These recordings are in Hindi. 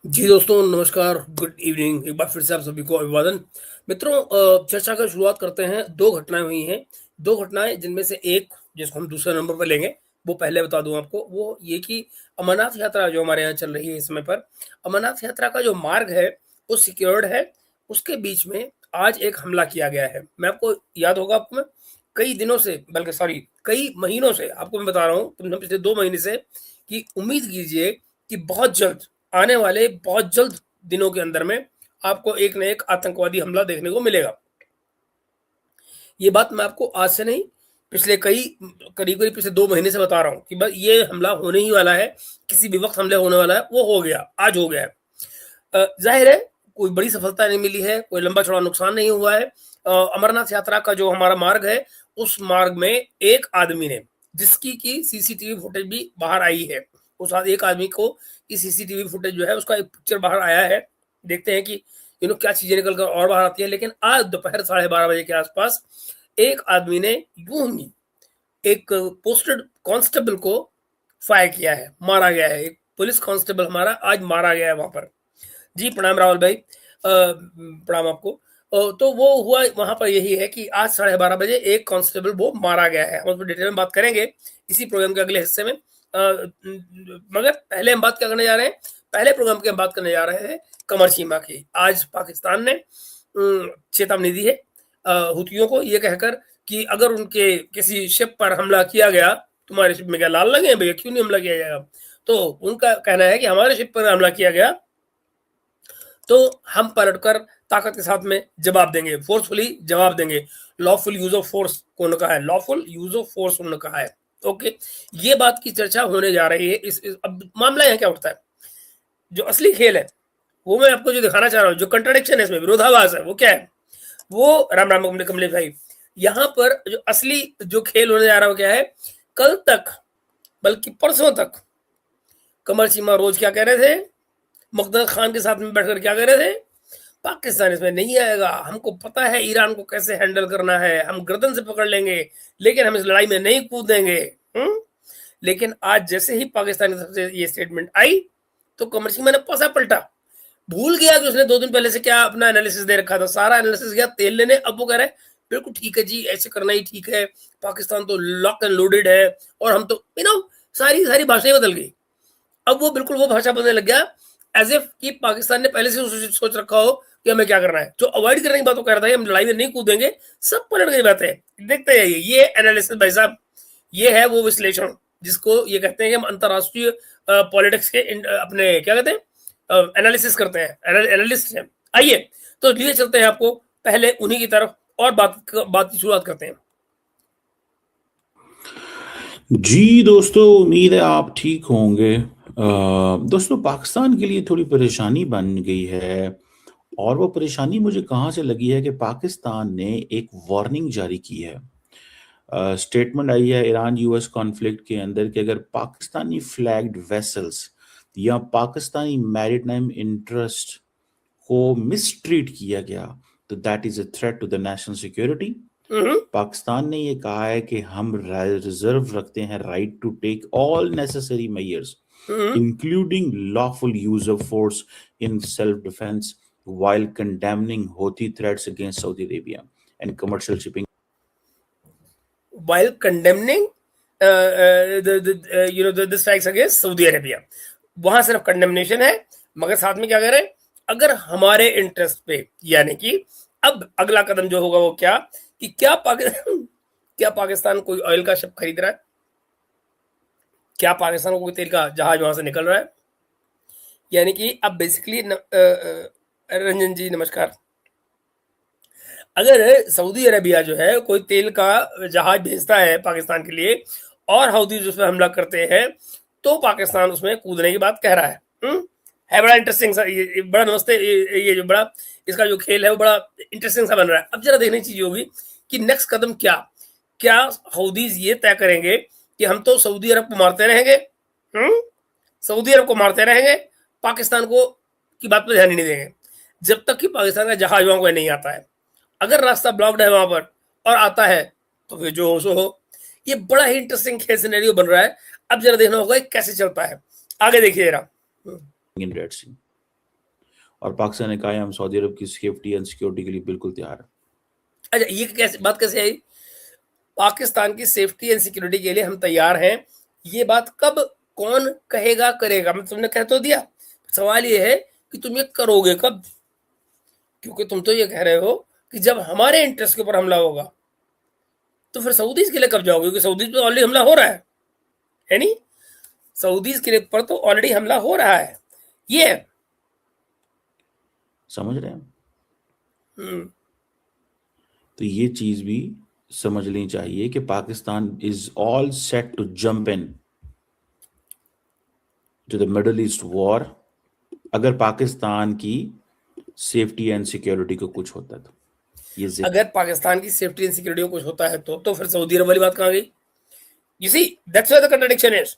जी दोस्तों, नमस्कार, गुड इवनिंग। एक बार फिर से आप सभी को अभिवादन। मित्रों, चर्चा का शुरुआत करते हैं। 2 घटनाएँ हुई हैं। 2 घटनाएँ जिनमें से एक जिसको हम दूसरे नंबर पर लेंगे, वो पहले बता दूँ आपको। वो ये कि अमरनाथ यात्रा जो हमारे यहाँ चल रही है इस समय पर, अमरनाथ यात्रा का जो मार्ग है, वो सिक्योर्ड है। उसके बीच में आज एक हमला किया गया है। मैं आपको याद होगा आपको मैं कई दिनों से बल्कि सॉरी कई महीनों से आपको मैं बता रहा हूँ, पिछले 2 महीने से कि उम्मीद कीजिए कि बहुत जल्द आने वाले बहुत जल्द दिनों के अंदर में आपको एक न एक आतंकवादी हमला देखने को मिलेगा। ये बात मैं आपको आज से नहीं, पिछले करीब-करीब पिछले 2 महीने से बता रहा हूँ कि बस ये हमला होने ही वाला है, किसी भी वक़्त हमला होने वाला है, वो हो गया, आज हो गया है। ज़ाहिर है कोई बड़ी सफलता नहीं मिली है, कोई लंबा-चौड़ा नुकसान नहीं हुआ है। अमरनाथ यात्रा का जो हमारा मार्ग है, उस मार्ग में एक आदमी ने, जिसकी कि सीसीटीवी फुटेज भी बाहर आई है, उस एक आदमी को की सीसीटीवी फुटेज जो है उसका एक पिक्चर बाहर आया है। देखते हैं कि क्या चीज़ें निकल कर और बाहर आती है। लेकिन आज दोपहर साढ़े 12 बजे के आस-पास एक आदमी ने यूँ ही एक पोस्टेड कांस्टेबल को फायर किया है, मारा गया है। एक पुलिस कांस्टेबल हमारा आज मारा गया है वहाँ पर। जी, प्रणाम रावल भाई। प्रणाम आपको। तो वो हुआ वहाँ पर यही है कि आज साढ़े 12 बजे एक कांस्टेबल वो मारा गया है। हम उस पे डिटेल में बात करेंगे इसी प्रोग्राम के अगले हिस्से में। मगर पहले हम बात क्या करने जा रहे हैं? पहले प्रोग्राम की हम बात करने जा रहे हैं कमर सीमा की। आज पाकिस्तान ने चेतावनी दी है हुतियों को ये कहकर कि अगर उनके किसी शिप पर हमला किया गया, तुम्हारे शिप में क्या लाल लगे हैं भैया? क्यों नहीं हमला किया जाएगा? तो उनका कहना है कि हमारे शिप पर हमला किया गया तो हम पलटकर ताकत के साथ में जवाब देंगे, फोर्सफुली जवाब देंगे। लॉफुल यूज ऑफ फोर्स को उन्होंने कहा है, लॉफुल यूज ऑफ फोर्स उन्होंने कहा है। ओके, ये बात की चर्चा होने जा रही है। अब मामला यहाँ क्या उठता है, जो असली खेल है वो मैं आपको जो दिखाना चाह रहा हूँ, जो कंट्राडिक्शन है इसमें, विरोधाभास है, वो क्या है? वो राम राम कमलेश भाई, यहाँ पर जो असली जो खेल होने जा रहा है वो क्या है? कल तक, बल्कि परसों तक कमर सीमा रोज क्या कह रहे थे? मुक़द्दर खान के साथ में बैठकर क्या कह रहे थे? पाकिस्तान इसमें नहीं आएगा, हमको पता है ईरान को कैसे हैंडल करना है, हम गर्दन से पकड़ लेंगे, लेकिन हम इस लड़ाई में नहीं कूदेंगे। लेकिन आज जैसे ही पाकिस्तान की तरफ से ये स्टेटमेंट आई, तो कमर सिंह ने पासा पलटा, भूल गया कि उसने 2 दिन पहले से क्या अपना एनालिसिस दे रखा था। सारा एनालिसिस गया तेल लेने। अब वो कह रहे हैं बिल्कुल ठीक है जी, ऐसे करना ही ठीक है, पाकिस्तान तो लॉक एंड लोडेड है और हम तो सारी सारी भाषाएं बदल गई। अब वो बिल्कुल वो भाषा बोलने लग गया एज़ इफ कि पाकिस्तान ने पहले से सोच रखा हो कि हमें क्या करना है। जो अवॉइड करने की बात वो कह रहा था कि हम लड़ाई में नहीं कूदेंगे, सब पलट गई बातें। देखते जाइए, ये एनालिसिस भाई साहब, ये है वो विश्लेषण जिसको ये कहते हैं कि हम अंतर्राष्ट्रीय पॉलिटिक्स के अपने क्या कहते हैं, एनालिसिस करते हैं, एनालिस्ट हैं। आइए, तो लिए चलते हैं आपको पहले उन्हीं की तरफ और बात की शुरुआत करते हैं। जी दोस्तों, उम्मीद है आप ठीक होंगे। दोस्तों, पाकिस्तान के लिए थोड़ी परेशानी बन गई है। और वो परेशानी मुझे कहाँ से लगी है कि पाकिस्तान ने एक वार्निंग जारी की है। स्टेटमेंट आई है ईरान यूएस कॉन्फ्लिक्ट के अंदर कि अगर पाकिस्तानी फ्लैग्ड वेसल्स या पाकिस्तानी मैरिटाइम इंटरेस्ट को मिसट्रीट किया गया तो that is a threat to the national security. Hmm, Pakistan ने ये कहा है कि हम रिजर्व रखते हैं right to take all necessary measures hmm. Including lawful use of force in self defence while condemning Houthi threats against Saudi Arabia and commercial shipping. While condemning the strikes against Saudi Arabia, वहां सिर्फ कंडेमनेशन है, मगर साथ में क्या कह रहे हैं? अगर हमारे इंटरेस्ट पे, यानी कि अब अगला कदम जो होगा वो क्या, कि क्या पाकिस्तान क्या पाकिस्तान कोई ऑयल का शिप खरीद रहा है? क्या पाकिस्तान को कोई तेल का जहाज वहां से निकल रहा है? यानी कि अब बेसिकली रंजन जी नमस्कार, अगर सऊदी अरेबिया जो है कोई तेल का जहाज भेजता है पाकिस्तान के लिए और हouथीज उस पर हमला करते हैं, तो पाकिस्तान उसमें कूदने की बात कह रहा है। है बड़ा इंटरेस्टिंग सा, ये बड़ा नमस्ते, ये जो बड़ा इसका जो खेल है वो बड़ा इंटरेस्टिंग सा बन रहा है। अब जरा देखने की चीज होगी कि नेक्स्ट कदम क्या, क्या हouथीज ये तय करेंगे कि हम तो सऊदी अरब को मारते रहेंगे, सऊदी अरब को मारते रहेंगे, पाकिस्तान को की बात पर ध्यान ही नहीं देंगे जब तक कि पाकिस्तान का जहाज वहां को नहीं आता है। अगर रास्ता ब्लॉक्ड है वहां पर और आता है, तो फिर जो हो सो हो। ये बड़ा ही इंटरेस्टिंग खेल सिनेरियो बन रहा है। अब जरा देखना होगा कैसे चलता है। आगे देखिए जरा। in Red Sea. और पाकिस्तान ने कहा है हम सऊदी अरब की सेफ्टी एंड सिक्योरिटी के लिए बिल्कुल तैयार है। अच्छा, ये कैसे बात कैसे आई? पाकिस्तान की सेफ्टी एंड सिक्योरिटी के लिए हम तैयार हैं, ये बात कब कौन कहेगा करेगा? मैं तुमने कह तो दिया, सवाल ये है कि तुम ये करोगे कब? क्योंकि तुम तो ये कह रहे हो कि जब हमारे इंटरेस्ट के ऊपर हमला होगा, तो फिर सऊदीज के लिए कब जाओगे? क्योंकि सऊदीज पे ऑलरेडी हमला हो रहा है नहीं? सऊदीज के पर तो ऑलरेडी हमला हो रहा है, ये है। समझ रहे हैं? हम्म, तो ये चीज भी समझ लेनी चाहिए कि Pakistan is all set to jump into the Middle East war अगर पाकिस्तान की सेफ्टी एंड सिक्योरिटी को कुछ होता तो ये अगर पाकिस्तान की सेफ्टी एंड सिक्योरिटी को कुछ होता है तो फिर सऊदी अरब वाली बात कहाँ गई? You see, that's where the contradiction is.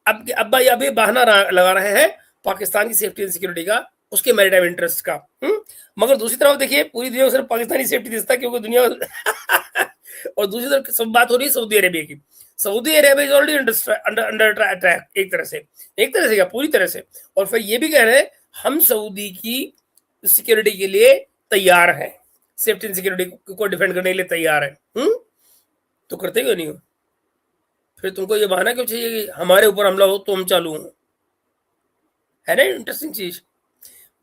अब भाई अभी बहाना लगा रहे हैं पाकिस्तान की सेफ्टी एंड सिक्योरिटी का, उसके मैरिटाइम इंटरेस्ट का। मगर दूसरी तरफ देखिए, पूरी दुनिया को सिर्फ पाकिस्तानी सेफ्टी दिखता है, क्योंकि दुनिया और दूसरी तरफ सब बात हो रही है सऊदी अरेबिया की। Saudi Arabia is already under attack, एक तरह से क्या, पूरी तरह से। और फिर ये भी कह रहे हैं हम सऊदी की सिक्योरिटी के लिए तैयार हैं, सेफ्टी एंड सिक्योरिटी को डिफेंड करने के लिए तैयार है। तो करते क्यों नहीं हो? फिर तुमको ये बहाना क्यों चाहिए कि हमारे ऊपर हमला हो तो हम चालू हों? है ना इंटरेस्टिंग चीज,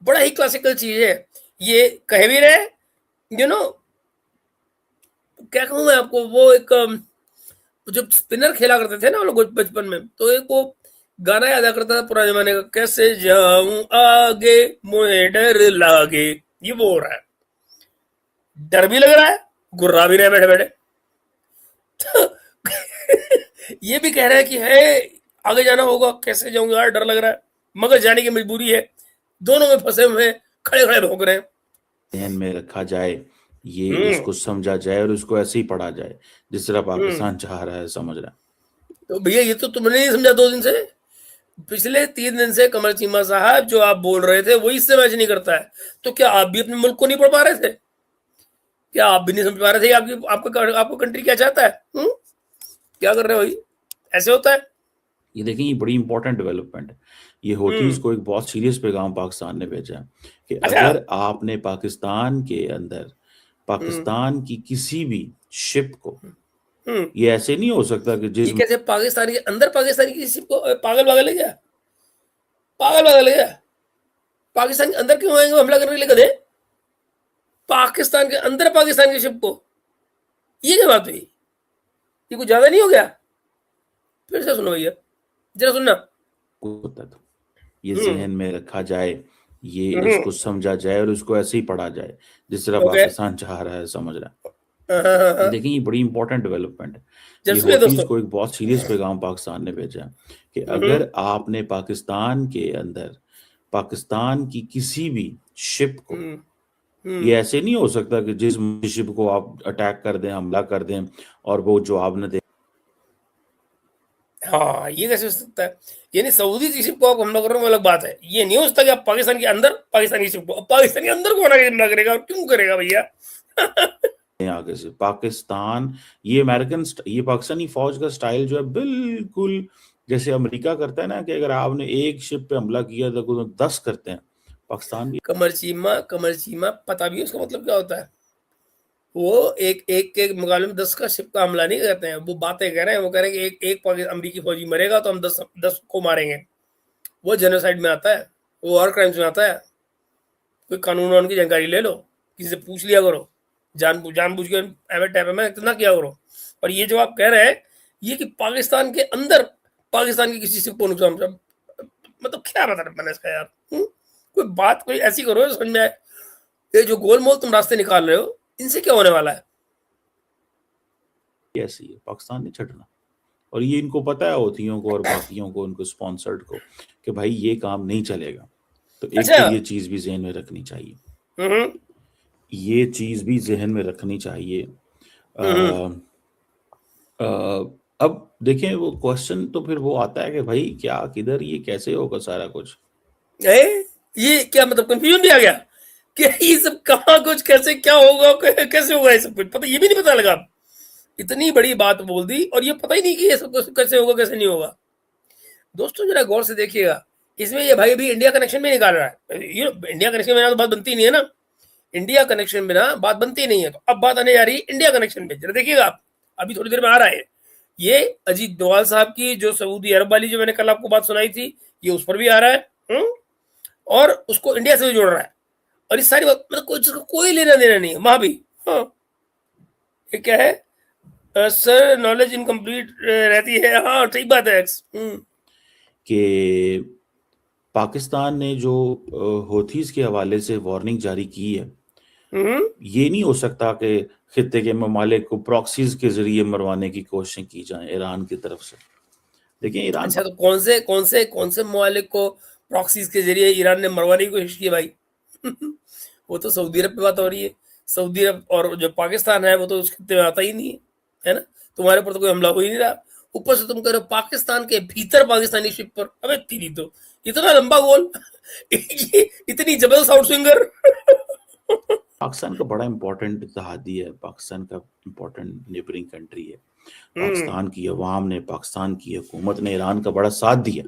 बड़ा ही क्लासिकल चीज है ये। कह भी रहे, यू नो, क्या कहूँ मैं आपको, वो एक जब स्पिनर खेला करते थे ना वो लोग बचपन में, तो एक वो गाना याद आ करता था पुराने जमाने का, कैसे जाऊं आगे मुझे डर लागे। ये वो हो रहा है, डर भी लग रहा है, गुर्रा भी रहे बैठे बैठे। तो ये भी कह रहा है कि है आगे जाना होगा, कैसे जाऊंगा यार, डर लग रहा है, मगर जाने की मजबूरी है। दोनों में फंसे हुए हैं, खड़े खड़े भौंक रहे हैं। ध्यान में रखा जाए, ये हम्म इसको समझा जाए और इसको ऐसे ही पढ़ा जाए जिस तरह हम्म पाकिस्तान चाह रहा है। समझ रहा है? तो भैया ये तो तुमने नहीं समझा 2 दिन से। पिछले 3 दिन से कमर चीमा साहब जो आप बोल रहे थे वही इससे मैच नहीं करता है। तो क्या आप भी अपने मुल्क को नहीं पढ़ पा रहे थे? क्या आप भी नहीं समझ पा रहे थे कि आपको कंट्री क्या चाहता है? क्या कर रहे हो भाई? ऐसे होता है। ये देखें, ये बड़ी इंपॉर्टेंट डेवलपमेंट है। ये होतीज हम्म को एक बहुत सीरियस पैगाम पाकिस्तान ने भेजा है कि अच्छा। अगर आपने पाकिस्तान के अंदर हम्म पाकिस्तान की किसी भी शिप को, हम्म ये ऐसे नहीं हो सकता कि ये जिस कैसे पाकिस्तान के अंदर पाकिस्तानी किसी को पागल पागल है क्या? पागल पागल है क्या? पाकिस्तान के अंदर क्यों आएंगे हमला करने के लिए गधे? पाकिस्तान के अंदर पाकिस्तान की शिप को, ये क्या बात हुई? ये कुछ ज्यादा नहीं हो गया? फिर से सुनो भैया, जरा सुनना। होता तो ये हम्म जहन में रखा जाए, ये हम्म इसको समझा जाए और इसको ऐसे ही पढ़ा जाए जिस तरह ओके। पाकिस्तान चाह रहा है। समझ रहा है? हाँ हाँ हाँ ये हाँ। देखें, ये बड़ी इंपॉर्टेंट डेवलपमेंट है। जरा ये सुनिए होतीज दोस्तों। को एक बहुत सीरियस पैगाम पाकिस्तान ने भेजा है कि हम्म अगर आपने पाकिस्तान के अंदर पाकिस्तान की किसी भी शिप को, हम्म ये हम्म ऐसे नहीं हो सकता कि जिस शिप को आप अटैक कर दें, हमला कर दें और वो जवाब न दे। हाँ, ये कैसे हो सकता है? यानी सऊदी की शिप को आप हमला कर रहे हो, वो अलग बात है। ये नहीं हो सकता कि आप पाकिस्तान के अंदर पाकिस्तान की शिप को, अब पाकिस्तान के अंदर कौन आके हमला करेगा और क्यों करेगा भैया? आगे से पाकिस्तान, ये अमेरिकन, ये पाकिस्तानी फौज का स्टाइल जो है बिल्कुल जैसे अमेरिका करता है ना, कि अगर आपने एक शिप पे हमला किया तो 10 करते हैं। पाकिस्तान भी कमर चीमा पता भी है उसका मतलब क्या होता है? वो एक एक के मुकाबले में 10 का शिप का हमला नहीं करते हैं, वो बातें कह रहे हैं। वो कह रहे हैं कि एक एक अमरीकी फौजी मरेगा तो हम 10 को मारेंगे। वो जेनोसाइड में आता है, वो वॉर क्राइम्स में आता है। कोई कानून वानून की जानकारी ले लो, किसी से पूछ लिया करो, जानबूझ के एवे टैप में इतना किया करो। और ये जो आप कह रहे हैं, ये कि पाकिस्तान के अंदर पाकिस्तान की किसी शिप को नुकसान मतलब क्या बता मैंने इसका यार? कोई बात कोई ऐसी करो समझ में आए। ये जो गोलमोल तुम रास्ते निकाल रहे हो, इनसे क्या होने वाला है? ऐसी है, पाकिस्तान नहीं छटना। और ये इनको पता है, होतियों को और बाकियों को, उनको स्पॉन्सर्ड को, कि भाई ये काम नहीं चलेगा। तो एक अच्छा। तो ये चीज भी जहन में रखनी चाहिए, हम्म ये चीज भी जहन में रखनी चाहिए। हम्म अ, अ, अब देखें, वो क्वेश्चन तो फिर वो आता है कि भाई क्या, किधर, ये कैसे होगा सारा कुछ। ये क्या मतलब कंफ्यूजन भी आ गया कि ये सब कहाँ कुछ कैसे क्या होगा, कैसे होगा, ये सब कुछ पता, ये भी नहीं पता लगा। इतनी बड़ी बात बोल दी और ये पता ही नहीं कि ये सब कैसे होगा कैसे नहीं होगा। दोस्तों जरा गौर से देखिएगा, इसमें ये भाई अभी इंडिया कनेक्शन भी निकाल रहा है, इंडिया कनेक्शन बिना तो बात बनती नहीं है ना, इंडिया कनेक्शन बिना बात बनती नहीं है। तो अब बात आने जा रही है इंडिया कनेक्शन पे, जरा देखिएगा आप, अभी थोड़ी देर में आ रहा है। ये अजीत डोभाल साहब की जो सऊदी अरब वाली जो मैंने कल आपको बात सुनाई थी, ये उस पर भी आ रहा है। और उसको इंडिया से भी जोड़ रहा है। और इस सारी बात मतलब कोई लेना देना नहीं है वहां भी। हाँ, ये क्या है सर, नॉलेज इनकम्प्लीट रहती है। हाँ ठीक बात है एक्स। कि पाकिस्तान ने जो होथीज के हवाले से वार्निंग जारी की है, ये नहीं हो सकता कि खित्ते के ममालिक को प्रॉक्सीज के जरिए मरवाने की कोशिशें की जाएं ईरान की तरफ से। देखिए ईरान अच्छा, तो कौन से ममालिक को प्रॉक्सीज के जरिए ईरान ने मरवाने की कोशिश की भाई? वो तो सऊदी अरब पे बात हो रही है। सऊदी अरब और जो पाकिस्तान है वो तो उस खित्ते में आता ही नहीं है ना? तुम्हारे ऊपर तो कोई हमला हो ही नहीं रहा, ऊपर से तुम कह रहे हो पाकिस्तान के भीतर पाकिस्तानी शिप पर। अबे तेरी तो इतना लंबा गोल इतनी जबरदस्त आउट स्विंगर। पाकिस्तान का बड़ा इंपॉर्टेंट इत्तेहादी है, पाकिस्तान का इंपॉर्टेंट नेबरिंग कंट्री है। पाकिस्तान की अवाम ने, पाकिस्तान की हुकूमत ने ईरान का बड़ा साथ दिया,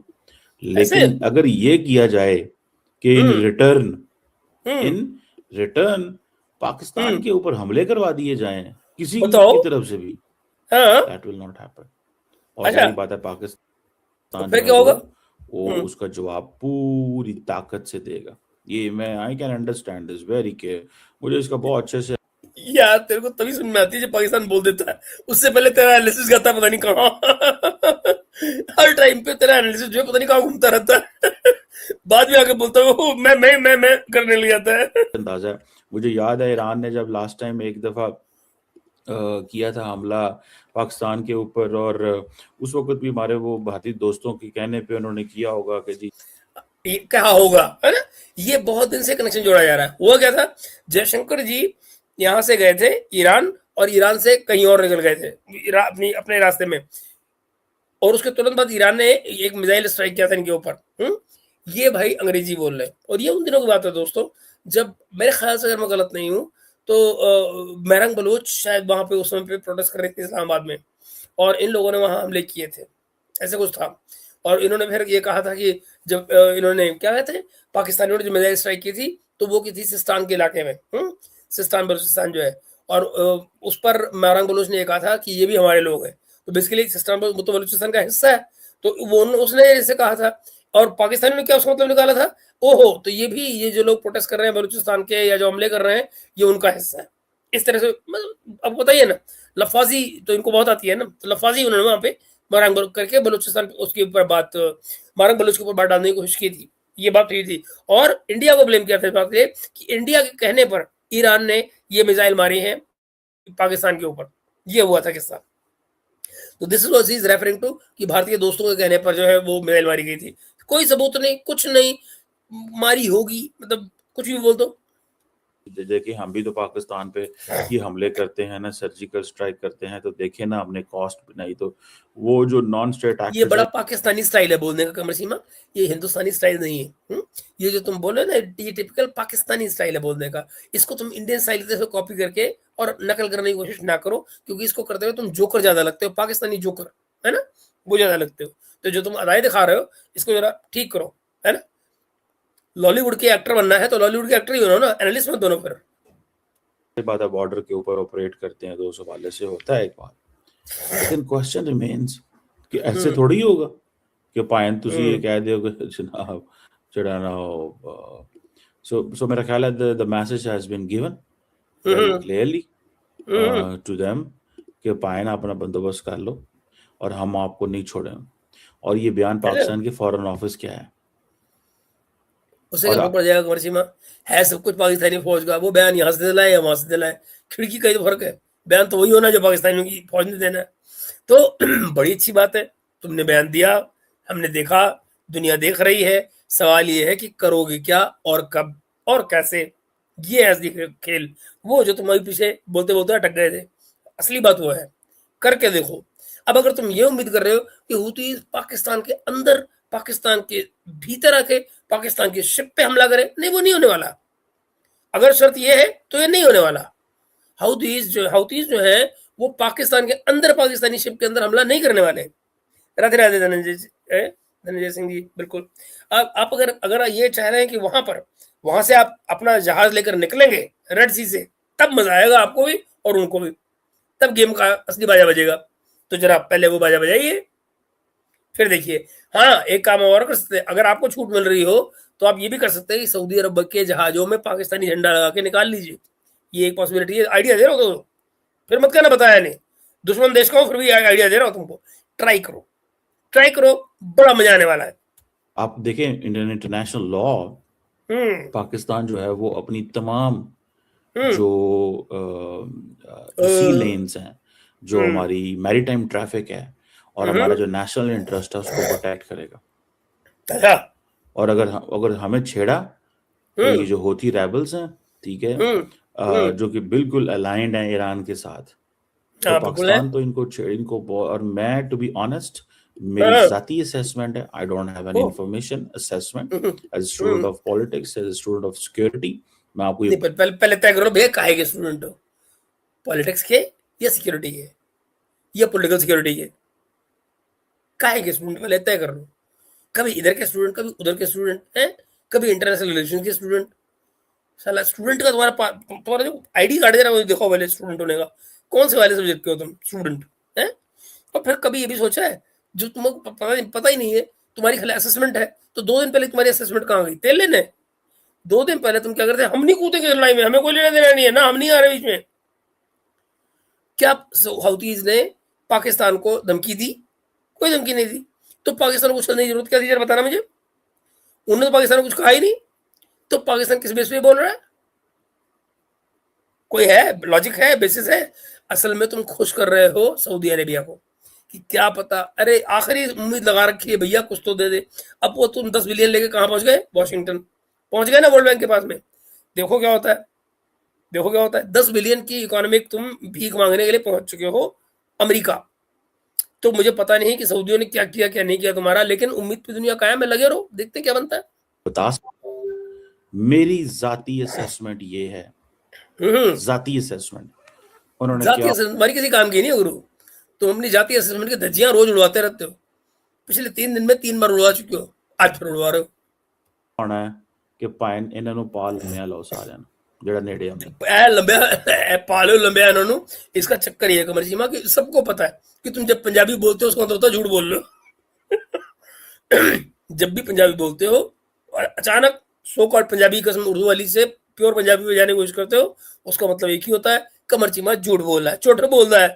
ऐसे लेकिन अगर ये किया जाए कि इन रिटर्न पाकिस्तान के ऊपर हमले करवा दिए जाएं किसी बताओ। की तरफ से भी, हाँ, दैट विल नॉट हैपन। और अच्छा जाहिर बात है तो पाकिस्तान जो फिर है क्या होगा? वो उसका जवाब पूरी ताकत से देगा। ये मैं I can understand this very के, मुझे इसका बहुत अच्छे से यार तेरे को तभी समझ में आती है जब पाकिस्तान बोल देता है, उससे पहले तेरा एनालिसिस करता है पता नहीं कहाँ। हर टाइम पे तेरा एनालिसिस जो है पता नहीं कहाँ घूमता रहता है। बाद में आके बोलता है वो मैं करने लग जाता है। अंदाजा है। मुझे याद है ईरान ने जब लास्ट टाइम एक दफा किया था हमला पाकिस्तान के ऊपर, और उस वक्त भी हमारे वो भारतीय दोस्तों के कहने पे उन्होंने किया होगा कि जी क्या होगा, है ना? ये बहुत दिन से कनेक्शन जोड़ा जा रहा है। हुआ क्या था, जयशंकर जी यहाँ से गए थे ईरान, और ईरान से कहीं और निकल गए थे अपने रास्ते में, और उसके तुरंत बाद ईरान ने एक मिसाइल स्ट्राइक किया था इनके ऊपर। ये भाई अंग्रेजी बोल रहे हैं, और ये उन दिनों की बात है दोस्तों, जब मेरे ख्याल से अगर मैं गलत नहीं हूँ तो महरंग बलोच शायद वहां पे उस समय पे प्रोटेस्ट कर रहे थे इस्लामाबाद में, और इन लोगों ने वहां हमले किए थे, ऐसे कुछ था। और इन्होंने फिर ये कहा था कि जब इन्होंने क्या कहते हैं, पाकिस्तानियों ने जो मिसाइल स्ट्राइक की थी तो वो की थी सिस्तान के इलाके में, सिस्तान बलूचिस्तान जो है, और उस पर महरंग बलोच ने ये कहा था कि ये भी हमारे लोग हैं। तो बेसिकली सिस्तान वो तो बलूचिस्तान का हिस्सा है, तो वो उसने ऐसे कहा था, और पाकिस्तान ने क्या उसका मतलब निकाला था, ओहो तो ये भी, ये जो लोग प्रोटेस्ट कर रहे हैं बलूचिस्तान के या जो हमले कर रहे हैं ये उनका हिस्सा है। इस तरह से मतलब अब बताइए ना, लफाजी तो इनको बहुत आती है ना, तो लफाजी उन्होंने वहां पे मारंग करके बलूचिस्तान उसके ऊपर बात, मारंग बलूच के ऊपर बात डालने की कोशिश की थी। ये बात हुई थी, और इंडिया को ब्लेम किया था इस बात के कि इंडिया के कहने पर ईरान ने ये मिसाइल मारी है पाकिस्तान के ऊपर। ये हुआ था किस्सा। तो this was is referring to कि भारतीय दोस्तों के कहने पर जो है वो मिसाइल मारी गई थी। कोई सबूत नहीं, कुछ नहीं, मारी होगी, मतलब कुछ भी बोल दो। देखिए हम भी तो पाकिस्तान पे ये हमले करते हैं ना, सर्जिकल स्ट्राइक करते हैं, तो देखे ना हमने कॉस्ट बनाई, तो वो जो नॉन स्टेट ये एक्टर्स बड़ा है पाकिस्तानी स्टाइल है बोलने का कमर सीमा, ये हिंदुस्तानी स्टाइल नहीं है। ये जो तुम बोले ना, ये टिपिकल पाकिस्तानी स्टाइल है बोलने का। इसको तुम इंडियन स्टाइल से कॉपी करके और नकल करने की कोशिश ना करो, क्योंकि इसको करते हुए तुम जोकर ज्यादा लगते हो, पाकिस्तानी जोकर, है ना, वो ज्यादा लगते हो। तो जो तुम अदाएं दिखा रहे हो इसको जरा ठीक करो, है ना। लॉलीवुड के एक्टर बनना है तो लॉलीवुड के एक्टर ही हो ना, एनालिस्ट मत दोनों फिर। बात है बॉर्डर के ऊपर ऑपरेट करते हैं, तो उस हवाले से होता है एक बात, लेकिन क्वेश्चन रिमेन्स कि ऐसे थोड़ी होगा कि पायन तुसी ये कह दियो कि जनाब चढ़ाना हो। सो मेरा ख्याल है the message has been given very clearly to them कि पायन अपना बंदोबस्त कर लो और हम आपको नहीं छोड़ेंगे। और ये बयान पाकिस्तान के फॉरेन ऑफिस क्या है, उससे और क्या फर्क पड़ जाएगा कमर सीमा, है सब कुछ पाकिस्तानी फौज का। वो बयान यहाँ से दिलाए या वहां से दिलाए, खिड़की का ही तो फर्क है। बयान तो वही होना जो पाकिस्तानियों की फौज ने देना है। तो बड़ी अच्छी बात है, तुमने बयान दिया, हमने देखा, दुनिया देख रही है। सवाल ये है कि करोगे क्या और कब और कैसे। ये ऐसी खेल, वो जो तुम अभी पीछे बोलते बोलते अटक गए थे, असली बात वो है, करके देखो। अब अगर तुम ये उम्मीद कर रहे हो कि हुती पाकिस्तान के अंदर, पाकिस्तान के भीतर आके पाकिस्तान की शिप पे हमला करे, नहीं, वो नहीं होने वाला। अगर शर्त ये है तो ये नहीं होने वाला। हाउथीज जो है वो पाकिस्तान के अंदर, पाकिस्तानी शिप के अंदर हमला नहीं करने वाले। राधे राधे धनंजय जी। धनंजय सिंह जी, बिल्कुल। आप अगर अगर ये चाह रहे हैं कि वहां से आप अपना जहाज लेकर निकलेंगे रेड सी से, तब मजा आएगा आपको भी और उनको भी, तब गेम का असली बाजा बजेगा। तो जरा पहले वो बाजा बजाइए, फिर देखिए। हाँ, एक काम और कर सकते हैं, अगर आपको छूट मिल रही हो तो आप ये भी कर सकते हैं कि सऊदी अरब के जहाजों में पाकिस्तानी झंडा लगा के निकाल लीजिए। ये एक पॉसिबिलिटी है, आइडिया दे रहा हूँ तो फिर मत कहना बताया नहीं। दुश्मन देश का हो फिर भी आइडिया दे रहा हूँ तुमको। ट्राई करो, ट्राई करो, बड़ा मजा आने वाला है। आप देखें इंटरनेशनल लॉ, हम्म पाकिस्तान जो है वो अपनी तमाम हम्म जो सी लेन्स हैं, जो हम्म हमारी मैरीटाइम ट्रैफिक है और हमारा हम्म जो नेशनल इंटरेस्ट है उसको प्रोटेक्ट करेगा। अच्छा। और अगर हमें छेड़ा तो ये हम्म जो होती रेबल्स हैं, ठीक है, हम्म जो कि बिल्कुल अलाइंड हैं ईरान के साथ, तो हाँ बिल्कुल है। पाकिस्तान तो और मैं टू बी ऑनेस्ट, मेरी हाँ, जाती असेसमेंट है, I don't have any uh, information assessment hmm as student of politics, as student of security, मैं आपको ये नहीं, पहले पहले तय करो भैया, काहे के स्टूडेंट हो, पॉलिटिक्स के या सिक्योरिटी के या पॉलिटिकल सिक्योरिटी के, काहे के स्टूडेंट पहले तय कर लो। कभी इधर के स्टूडेंट, कभी उधर के स्टूडेंट हैं, कभी इंटरनेशनल रिलेशन के स्टूडेंट। साला स्टूडेंट का तुम्हारा जो आईडी कार्ड दे रहा है देखो पहले स्टूडेंट होने का, कौन से वाले सब्जेक्ट के हो तुम स्टूडेंट हैं। और फिर कभी ये भी सोचा है, जो तुमको पता ही नहीं है, तुम्हारी खाली असेसमेंट है, तो 2 दिन पहले तुम्हारी असेसमेंट कहाँ गई, तेल लेने। 2 दिन पहले तुम क्या करते, हम नहीं कूदेंगे लड़ाई में, हमें कोई लेना देना नहीं है ना, हम नहीं आ रहे बीच में। क्या हाउथीज ने पाकिस्तान को धमकी दी? कोई धमकी नहीं दी। तो पाकिस्तान को कुछ करने की जरूरत क्या थी, जरा बताना मुझे। उन्होंने तो पाकिस्तान को कुछ कहा ही नहीं, तो पाकिस्तान किस बेस पे बोल रहा है? कोई है लॉजिक, है बेसिस है? असल में तुम खुश कर रहे हो सऊदी अरेबिया को कि क्या पता, अरे आखिरी उम्मीद लगा रखी है भैया कुछ तो दे दे। अब वो तुम 10 बिलियन लेके कहां पहुंच गए, वॉशिंगटन पहुंच गए ना, वर्ल्ड बैंक के पास में। देखो क्या होता है, देखो क्या होता है, 10 बिलियन की इकोनॉमिक तुम भीख मांगने के लिए पहुंच चुके हो अमेरिका। तो मुझे पता नहीं कि सऊदियों ने क्या किया क्या नहीं किया तुम्हारा, लेकिन उम्मीद पे दुनिया कायम है, लगे रहो, देखते क्या बनता है। बता सकता हूं। मेरी जाती असेसमेंट ये है, हम्म जाती असेसमेंट, उन्होंने जातीय क्या असेसमेंट हमारी किसी काम की नहीं है गुरु। तुम अपनी जातीय असेसमेंट की धज्जियां रोज उड़वाते रहते हो, पिछले 3 दिन में 3 बार उड़वा चुके हो, आज फिर उड़वा रहे हो। होना है कि पाइन ਇਹਨਾਂ ਨੂੰ ਪਾ ਲੰਮਿਆ ਲਓ ਸਾਰਿਆਂ ਨੂੰ ਜਿਹੜਾ ਨੇੜੇ ਆਉਂਦੇ। ऐ लंबे पालो लंबे इन्होंने। इसका चक्कर ये है कमर सीमा कि सबको पता है कि तुम जब पंजाबी बोलते हो उसका मतलब होता है झूठ बोल रहे हो। जब भी पंजाबी बोलते हो और अचानक सो कॉल्ड पंजाबी कसम उर्दू वाली से प्योर पंजाबी में जाने की कोशिश करते हो, उसका मतलब एक ही होता है, कमर चीमा झूठ बोल रहा है, चोटर बोल रहा है।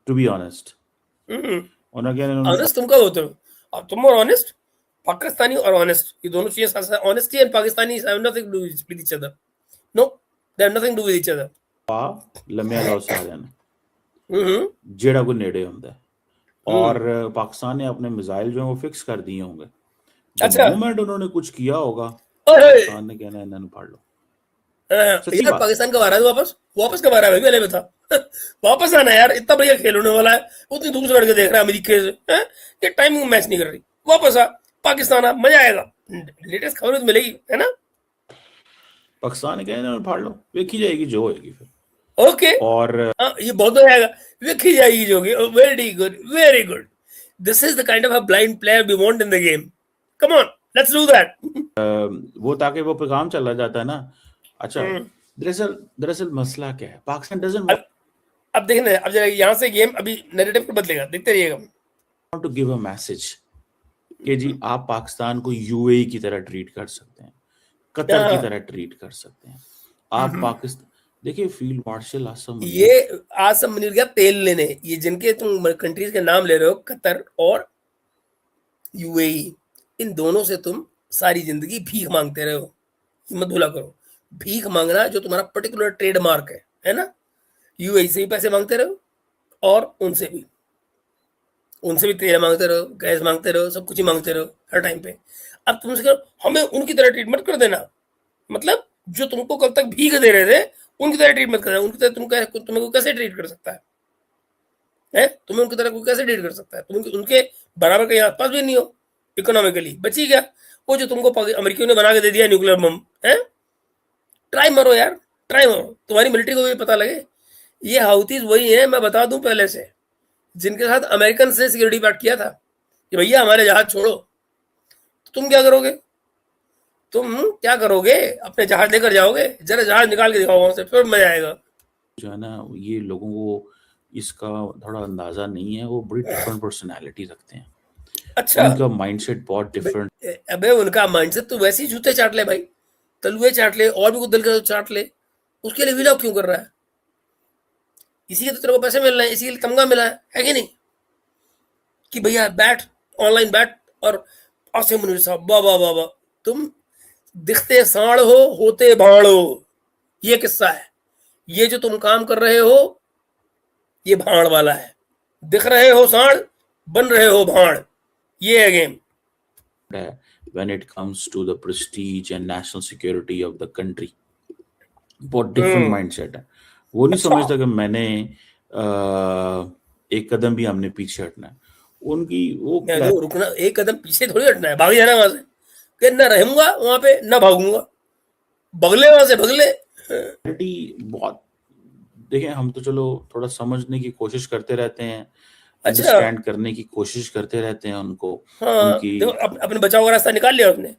टू बी ऑनेस्ट, उन्होंने क्या ऑनेस्ट तुम कब होते हो? अब तुम और ऑनेस्ट, पाकिस्तानी और ऑनेस्ट, ये दोनों चीजें साथ साथ, honesty and Pakistani have nothing to do with each other. No, they have nothing to do with each other. ਪਾ ਲੰਮਿਆ ਲਓ ਸਾਰਿਆਂ ਨੂੰ ਜਿਹੜਾ ਕੋਈ ਨੇੜੇ ਹੁੰਦਾ ਹੈ। और पाकिस्तान ने अपने मिसाइल जो है वो फिक्स कर दिए होंगे, द अच्छा। मोमेंट उन्होंने कुछ किया होगा ओए, पाकिस्तान ने कहना है इन्होंने फाड़ लो। सच्ची यार बात। पाकिस्तान कब आ रहा है वापस? वापस कब आ रहा है भाई, पहले बता। वापस आना यार, इतना बढ़िया खेल होने वाला है, उतनी दूर से लड़के देख रहा है अमेरिका से, हैं? ये टाइमिंग मैच नहीं कर रही। वापस आ, पाकिस्तान आ, मजा आएगा, लेटेस्ट खबरें तो मिलेगी, है ना? पाकिस्तान ने कहना इन्होंने फाड़ लो, देखी जाएगी जो होएगी फिर। ओके, और हाँ ये बहुत मजा आएगा, देखी जाएगी जो होगी। Very good, very good. This is the kind of a blind player we want in the game. Come on, let's do that. वो ताकि वो पैगाम चला जाता है ना। अच्छा, दरअसल दरअसल मसला क्या है, पाकिस्तान डजंट अब देखना, अब जरा यहाँ से गेम अभी नैरेटिव बदलेगा, देखते रहिएगा। Want to give a message कि जी आप पाकिस्तान को यूएई की तरह ट्रीट कर सकते हैं, कतर की तरह ट्रीट कर सकते हैं। आप पाकिस्तान देखिए, फील्ड मार्शल आसम मुनीर, ये आसम मुनीर गया तेल लेने, ये जिनके तुम कंट्रीज के नाम ले रहे हो, कतर और यूएई, इन दोनों से तुम सारी जिंदगी भीख मांगते रहे हो, ये मत भूला करो। भीख मांगना जो तुम्हारा पर्टिकुलर ट्रेडमार्क है ना? यूएई से भी पैसे मांगते रहो और उनसे भी तेल मांगते रहो, गैस मांगते रहो, सब कुछ ही मांगते रहो हर टाइम पे। अब तुमसे कहो हमें उनकी तरह ट्रीटमेंट कर देना, मतलब जो तुमको कल तक भीख दे रहे थे उनकी तरह ट्रीटमेंट कर देना। उनकी तरह तुम्हें को कैसे ट्रीट कर सकता है? तुम्हें उनकी तरह कोई कैसे ट्रीट कर सकता है? तुम उनके बराबर कहीं आसपास भी नहीं हो, इकोनॉमिकली बची क्या वो जो तुमको अमेरिकियों ने बना के दे दिया न्यूक्लियर बम है। ट्राई मारो यार, ट्राई मारो, तुम्हारी मिलिट्री को भी पता लगे ये हाउथीज वही है, मैं बता दूं पहले से, जिनके साथ अमेरिकन से सिक्योरिटी पैक्ट किया था, कि भैया हमारे जहाज छोड़ो, तो तुम क्या करोगे? तुम क्या करोगे? अपने जहाज लेकर जाओगे? जरा जहाज निकाल के दिखाओ वहां से, फिर मजा आएगा। जो है ना, ये लोगों को इसका थोड़ा अंदाजा नहीं है। वो बड़ी डिफरेंट पर्सनालिटी रखते हैं, अच्छा। उनका माइंडसेट बहुत डिफरेंट। अबे उनका माइंडसेट तो वैसे ही जूते चाट ले भाई, तलुए चाट ले, और भी कुछ दिल का चाट ले, उसके लिए व्लॉग क्यों कर रहा है? इसी के तो तेरे को पैसे मिल रहे हैं, इसी के लिए तमगा मिला है कि नहीं? कि भैया बैठ, ऑनलाइन बैठ और आसिम मुनीर साहब वाह वाह वाह वाह, तुम दिखते साण हो, होते भाण हो। ये किस्सा है। ये जो तुम काम कर रहे हो, ये भाण वाला है। दिख रहे हो साण, बन रहे हो भाण। ये है game. when it comes to the prestige and national security of the country, बहुत डिफरेंट माइंडसेट है। वो नहीं अच्छा। समझता कि मैंने एक कदम भी हमने पीछे हटना है। उनकी वो मैं तो रुकना, एक कदम पीछे थोड़ी हटना है, भाग जाना वहां से, कि ना रहूंगा वहां पे ना भागूंगा, बगले वहां से बगले। क्लैरिटी बहुत। देखें, हम तो चलो थोड़ा समझने की कोशिश करते रहते हैं, अच्छा। अंडरस्टैंड करने की कोशिश करते रहते हैं उनको, हाँ उनकी। देखो, अपने बचाव का रास्ता निकाल लिया उसने।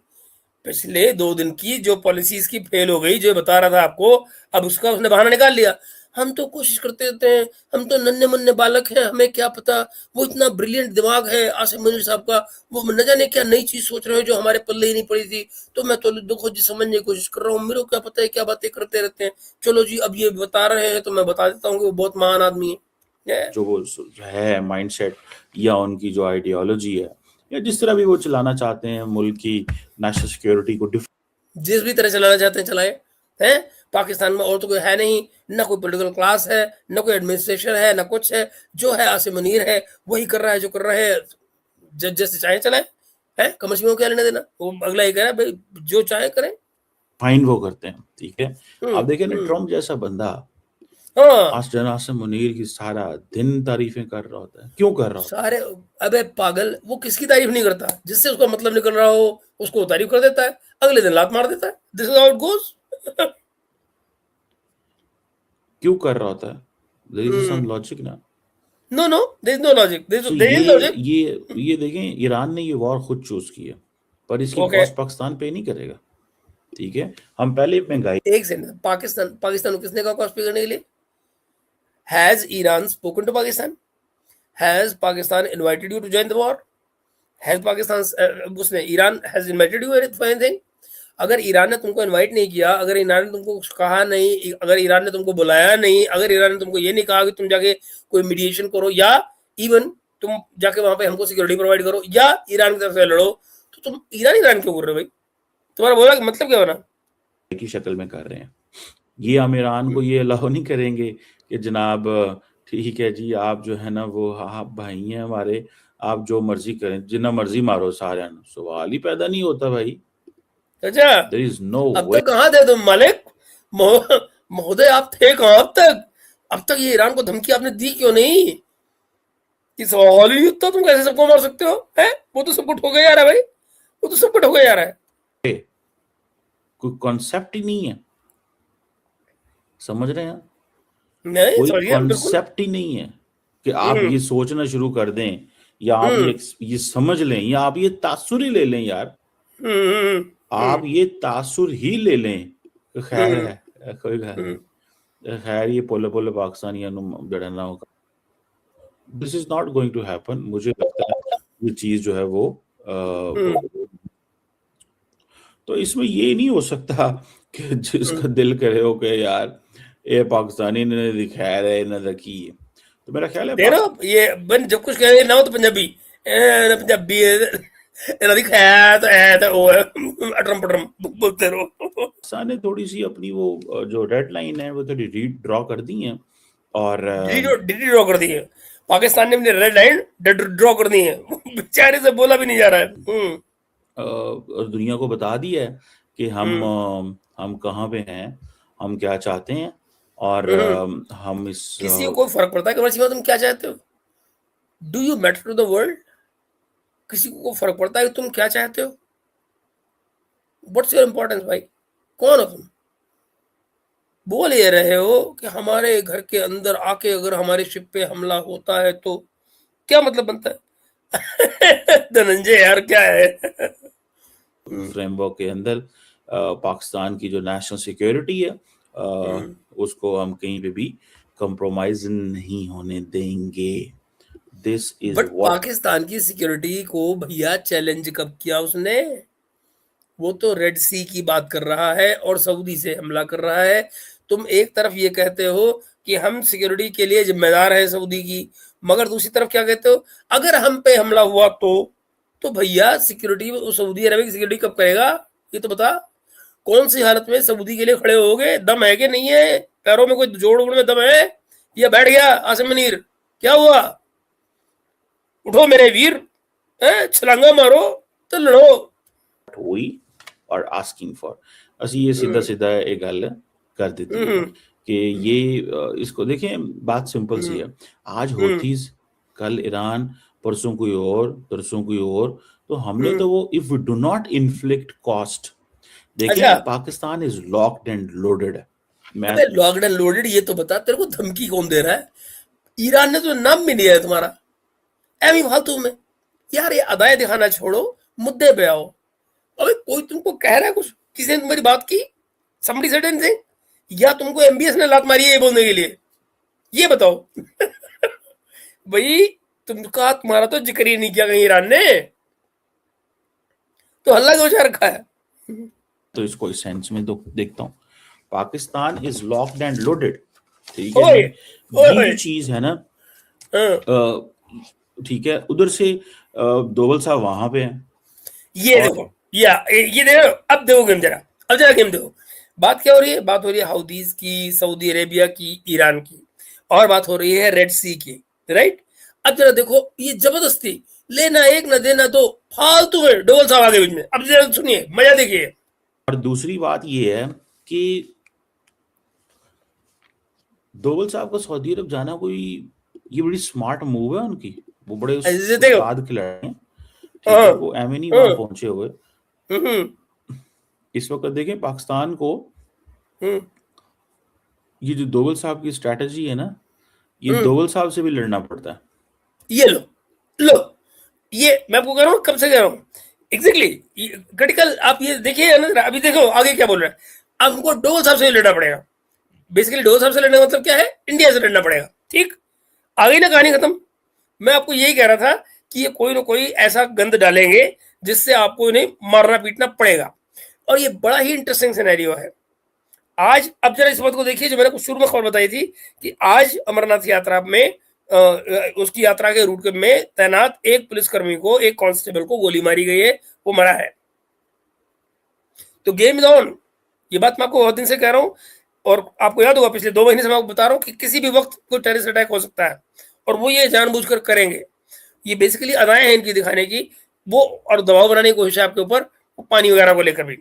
पिछले 2 दिन की जो पॉलिसीज की फेल हो गई, जो बता रहा था आपको, अब उसका उसने बहाना निकाल लिया। हम तो कोशिश करते रहते हैं, हम तो नन्हे मुन्ने बालक हैं, हमें क्या पता। वो इतना ब्रिलियंट दिमाग है आसिम मुनीर साहब का, वो न जाने क्या नई चीज सोच रहे हो जो हमारे पल्ले ही नहीं पड़ी थी। तो मैं तो देखो जी समझने की कोशिश कर रहा हूँ, मेरे को क्या पता है क्या बातें करते रहते हैं। चलो जी, अब ये बता रहे हैं तो मैं बता देता हूँ कि वो बहुत महान आदमी है। जो वो है माइंडसेट, या उनकी जो आइडियोलॉजी है, या जिस तरह भी वो चलाना चाहते हैं मुल्क की नेशनल सिक्योरिटी को, जिस भी तरह चलाना चाहते हैं चलाए। हैं, पाकिस्तान में और तो कोई है नहीं, ना कोई पॉलिटिकल क्लास है, ना कोई एडमिनिस्ट्रेशन है, ना कुछ है। जो है आसिम मुनीर है, वही कर रहा है जो कर रहा है। जैसे चाहे चलाए, है कमर्शियल में क्या लेना देना। वो अगला ये कह रहा है भाई जो चाहे करें। फाइन वो करते हैं, ठीक है। हम्म। आप देखें ना, हम्म। ट्रम्प जैसा बंदा हाँ। आज आसिम मुनीर की सारा दिन तारीफें कर रहा होता है। क्यों कर रहा होता सारे, अबे पागल, वो किसकी तारीफ नहीं करता? जिससे उसका मतलब निकल रहा हो उसको तारीफ कर देता है, अगले दिन लात मार देता है। This is how it goes. क्यों कर रहा होता है? देयर इज सम लॉजिक ना। No no, there is no logic, so there is logic. ये देखें, ईरान ने ये वॉर खुद चूज की है, पर इसकी ओके। कॉस्ट पाकिस्तान पे नहीं करेगा, ठीक है। हम पहले महंगाई। एक सेकंड, पाकिस्तान पाकिस्तान को किसने कहा कॉस्ट पे करने के लिए? Has Iran spoken to Pakistan? Has Pakistan invited you to join the war? Has Pakistan, उसने, Iran has invited you for anything? अगर ईरान ने तुमको इनवाइट नहीं किया, अगर ईरान ने तुमको कुछ कहा नहीं, अगर ईरान ने तुमको बुलाया नहीं, अगर ईरान ने तुमको ये नहीं कहा कि तुम जाके कोई मीडिएशन करो, या इवन तुम जाके वहां पे हमको सिक्योरिटी प्रोवाइड करो, या ईरान की तरफ से लड़ो, तो तुम ईरान ईरान क्यों कर रहे हो भाई? तुम्हारा बोला कि मतलब क्या बना? की शक्ल में कर रहे हैं। ये हम ईरान को ये अलाउ नहीं करेंगे कि जनाब ठीक है जी, आप जो है ना वो आप भाई हैं हमारे, आप जो मर्जी करें, जितना मर्जी मारो सारे, सवाल ही पैदा नहीं होता भाई। अच्छा। देयर इज नो अब वे। तक कहाँ थे तुम मालिक? महोदय आप थे कहाँ अब तक? अब तक ये ईरान को धमकी आपने दी क्यों नहीं? कि सवाल ही नहीं उठता, तुम कैसे सबको मार सकते हो? है, वो तो सब कुछ हो गया यार है भाई, वो तो सब कुछ हो गया यार है। कोई कॉन्सेप्ट ही नहीं है, समझ रहे हैं? नहीं कोई समझिए बिल्कुल। कॉन्सेप्ट ही नहीं है कि आप हम्म। ये सोचना शुरू कर दें, या आप हम्म। ये समझ लें, या आप ये तासुर ही ले लें यार। हम्म। आप ये तासुर ही ले लें कि खैर हम्म। है, कोई गल हम्म। नहीं, खैर ये पोले पोले पाकिस्तानियों जड़ना होगा। This is not going to happen. मुझे लगता है ये चीज जो है वो हम्म। तो इसमें ये नहीं हो सकता कि जिसका दिल करे हो कि यार ये पाकिस्तानी ने दिखाया है ना रखी है। तो मेरा ख्याल है देखो ये बन जब कुछ कहे ना हो तो पंजाबी, ना पंजाबी ਇਹਨਾਂ ਦੀ खैर है तो वो है अटरम पटरम बोलते रहो। पाकिस्तान ने थोड़ी सी अपनी वो जो रेड लाइन है वो थोड़ी ड्रॉ कर दी है, और डीडी ड्रॉ कर दी है। पाकिस्तान ने अपनी रेड लाइन ड्रॉ कर दी है। बेचारे से बोला भी नहीं जा रहा है। और दुनिया को बता दिया है कि हम्म। हम कहाँ पे हैं, हम क्या चाहते हैं, और हम्म। हम इस किसी को कोई फर्क पड़ता है कि तुम क्या चाहते हो? Do you matter to the world? किसी को फर्क पड़ता है कि तुम क्या चाहते हो? व्हाट्स योर इंपॉर्टेंस भाई? कौन हो तुम? बोल ये रहे हो कि हमारे घर के अंदर आके अगर हमारे शिप पे हमला होता है तो क्या मतलब बनता है? धनंजय यार क्या है। फ्रेमवर्क के अंदर पाकिस्तान की जो नेशनल सिक्योरिटी है उसको हम कहीं पे भी कंप्रोमाइज नहीं होने देंगे। This is but what Pakistan की सिक्योरिटी को भैया चैलेंज कब किया उसने? वो तो रेड सी की बात कर रहा है और सऊदी से हमला कर रहा है। तुम एक तरफ ये कहते हो कि हम सिक्योरिटी के लिए जिम्मेदार हैं सऊदी की, मगर दूसरी तरफ क्या कहते हो, अगर हम पे हमला हुआ तो भैया सिक्योरिटी, सऊदी अरब की सिक्योरिटी कब करेगा ये तो बता। कौन सी हालत में सऊदी के लिए खड़े होगे? दम है कि नहीं है? पैरों में कोई जोड़ में दम है या बैठ गया आसिम मुनीर? क्या हुआ? उठो मेरे वीर, छलांगा मारो तो लड़ो। हुई और आस्किंग फॉर ਅਸੀਂ ये सीधा सीधा एक गल कर देती है कि ये इसको देखें, बात सिंपल सी है। आज होतीज, कल ईरान, परसों कोई और, तरसों कोई और। तो हमने तो वो if we do not inflict cost, अच्छा, देखें Pakistan is locked and loaded. मैं अबे लॉक्ड एंड लोडेड ये तो बता, तेरे को धमकी कौन दे रहा है? ईरान ने तो नाम भी लिया है तुम्हारा एमी फालतू में। यार ये अदाएं दिखाना छोड़ो, मुद्दे पे आओ। अबे कोई तुमको कह रहा है कुछ? किसी ने तुम्हारी बात की? somebody said anything? या तुमको एमबीएस ने लात मारी है ये बोलने के लिए? ये बताओ। भाई तुमका, तुम्हारा तो जिक्र ही नहीं किया कहीं ईरान ने, तो हल्ला क्यों मचा रखा है? तो इसको इस सेंस में तो देखता हूँ, Pakistan is locked and loaded, ठीक है। ओए ये ओए, जो चीज है ना, हाँ, ठीक है, उधर से दोवल साहब वहां पे हैं ये और देखो, या ये देखो, अब देखो गेम जरा, अब जरा गेम देखो। बात क्या हो रही है? बात हो रही है हाउदीज की, सऊदी अरेबिया की, ईरान की, और बात हो रही है रेड सी की, राइट? अब जरा देखो, ये जबरदस्ती लेना एक ना देना दो, फालतू में डोल साहब आगे बीच में। अब जरा सुनिए, मजा देखिए। और दूसरी बात ये है कि दोवल साहब का सऊदी अरब जाना कोई, ये बड़ी स्मार्ट मूव है उनकी। वो बड़े ऐसे देखो, उस्ताद खिलाड़ी हैं, ठीक हाँ, है, वो एम नहीं वहां हाँ, पहुंचे हुए। हम्म, इस वक्त देखें पाकिस्तान को, हम्म, ये जो दोवल साहब की स्ट्रैटेजी है ना, ये हम्म, दोवल साहब से भी लड़ना पड़ता है। ये लो, लो, ये मैं आपको कह रहा हूँ, कब से कह रहा हूँ, एग्जैक्टली क्रिटिकल। आप ये देखिए ना, अभी देखो आगे क्या बोल रहा है। अब हमको डोल साहब से लड़ना पड़ेगा। बेसिकली डोल साहब से लड़ने का मतलब क्या है? इंडिया से लड़ना पड़ेगा, ठीक? आ गई ना कहानी खत्म। मैं आपको यही कह रहा था कि ये कोई ना कोई ऐसा गंद डालेंगे जिससे आपको इन्हें मारना पीटना पड़ेगा। और ये बड़ा ही इंटरेस्टिंग सिनेरियो है। आज अब जरा इस बात को देखिए, जो मैंने कुछ शुरू में खबर बताई थी कि आज अमरनाथ यात्रा में उसकी यात्रा के रूट में तैनात एक पुलिसकर्मी को, एक कांस्टेबल को गोली मारी गई है, वो मरा है। तो गेम इज ऑन। ये बात मैं आपको बहुत दिन से कह रहा हूँ, और आपको याद होगा पिछले 2 महीने से मैं आपको बता रहा हूँ कि किसी भी वक्त कोई टेररिस्ट अटैक हो सकता है, और वो ये जानबूझकर करेंगे। ये बेसिकली अदाएं हैं इनकी दिखाने की, वो और दबाव बनाने की कोशिश है आपके ऊपर, पानी वगैरह को लेकर भी।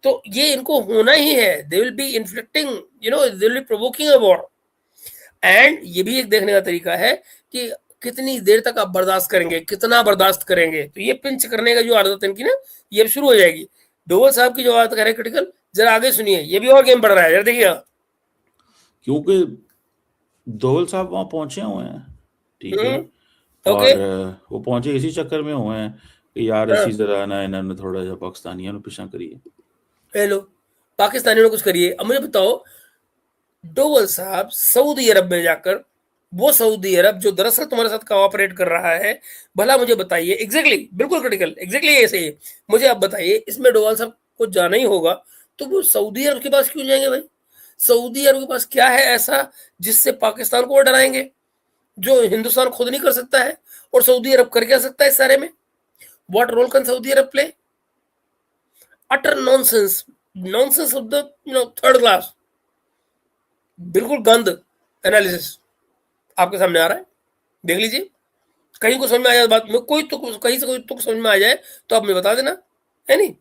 तो ये इनको होना ही है। They will be inflicting, they will be provoking a war. And ये भी एक देखने का तरीका है कि कितनी देर तक आप बर्दाश्त करेंगे, कितना बर्दाश्त करेंगे। तो ये पिंच करने का जो आदत है इनकी ना, ये अब शुरू हो जाएगी। डोवल साहब की जो आदत करे क्रिटिकल, जरा आगे सुनिए, ये भी और गेम बढ़ रहा है, जरा देखिएगा। क्योंकि दोवल साहब वहां पहुंचे हुए हैं, ठीक है, ओके, और वो पहुंचे इसी चक्कर में हुए हैं कि यार हाँ, इसी तरह ना इन्होंने थोड़ा सा पाकिस्तानियों ने पीछा करिए। हेलो, पाकिस्तानियों ने कुछ करिए। अब मुझे बताओ, डोवल साहब सऊदी अरब में जाकर, वो सऊदी अरब जो दरअसल तुम्हारे साथ कोऑपरेट कर रहा है, भला मुझे बताइए, एग्जैक्टली बिल्कुल क्रिटिकल, एग्जैक्टली ऐसे ही मुझे आप बताइए, इसमें डोवल साहब को जाना ही होगा, तो वो सऊदी अरब के पास क्यों जाएंगे भाई? सऊदी अरब के पास क्या है ऐसा जिससे पाकिस्तान को वो डराएंगे, जो हिंदुस्तान खुद नहीं कर सकता है? और सऊदी अरब कर क्या सकता है इस सारे में? What role can Saudi Arabia play? Utter nonsense, nonsense of the third class, बिल्कुल गंद एनालिसिस आपके सामने आ रहा है। देख लीजिए, कहीं को समझ में आ जाए बात में, कोई तो कहीं से कोई तुक समझ में आ जाए तो आप मुझे बता देना, है नहीं?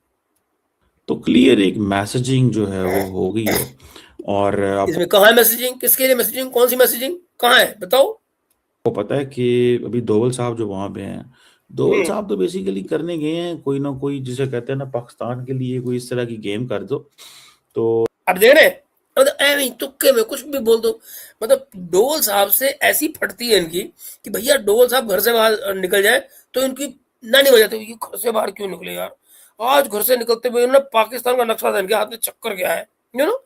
तो क्लियर एक मैसेजिंग जो है वो हो गई है। और इसमें कहाँ है मैसेजिंग? किसके लिए मैसेजिंग? कौन सी मैसेजिंग? कहाँ है बताओ? आपको पता है कि अभी दोवल साहब जो वहां पे हैं, दोवल साहब तो बेसिकली करने गए हैं कोई ना कोई, जिसे कहते हैं ना, पाकिस्तान के लिए कोई इस तरह की गेम कर दो। तो आप देख रहे हैं, मतलब ऐਵੇਂ ही तुक्के में कुछ भी बोल दो। मतलब डोल साहब से ऐसी फटती है इनकी कि भैया डोल साहब घर से बाहर निकल जाए तो इनकी नानी बजाते हुए, ये घर से बाहर क्यों निकले यार, आज घर से निकलते हुए ना पाकिस्तान का नक्शा था इनके हाथ में, चक्कर क्या है, यू नो,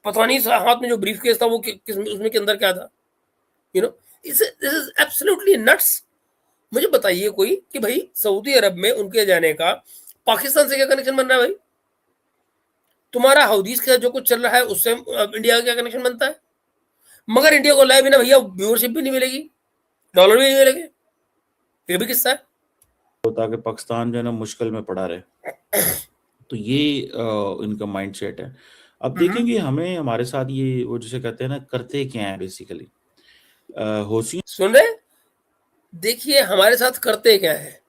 पता नहीं हाथ में जो ब्रीफ केस था वो किस उसमें के अंदर क्या था, you know, this is absolutely nuts. मुझे बताइए कोई कि भाई सऊदी अरब में उनके जाने का पाकिस्तान से क्या कनेक्शन बन रहा है भाई? तुम्हारा हौदीस का जो कुछ चल रहा है उससे इंडिया का क्या कनेक्शन बनता है? मगर इंडिया को लाए बिना भैया व्यूअरशिप भी नहीं मिलेगी, डॉलर भी नहीं मिलेंगे, ये भी किस्सा है। होता कि पाकिस्तान जो है ना मुश्किल में पड़ा रहे, तो ये इनका माइंडसेट है। अब देखेंगे हमें हमारे साथ ये वो जिसे कहते हैं ना करते क्या है बेसिकली होशियां सुन रहे, देखिए हमारे साथ करते क्या है,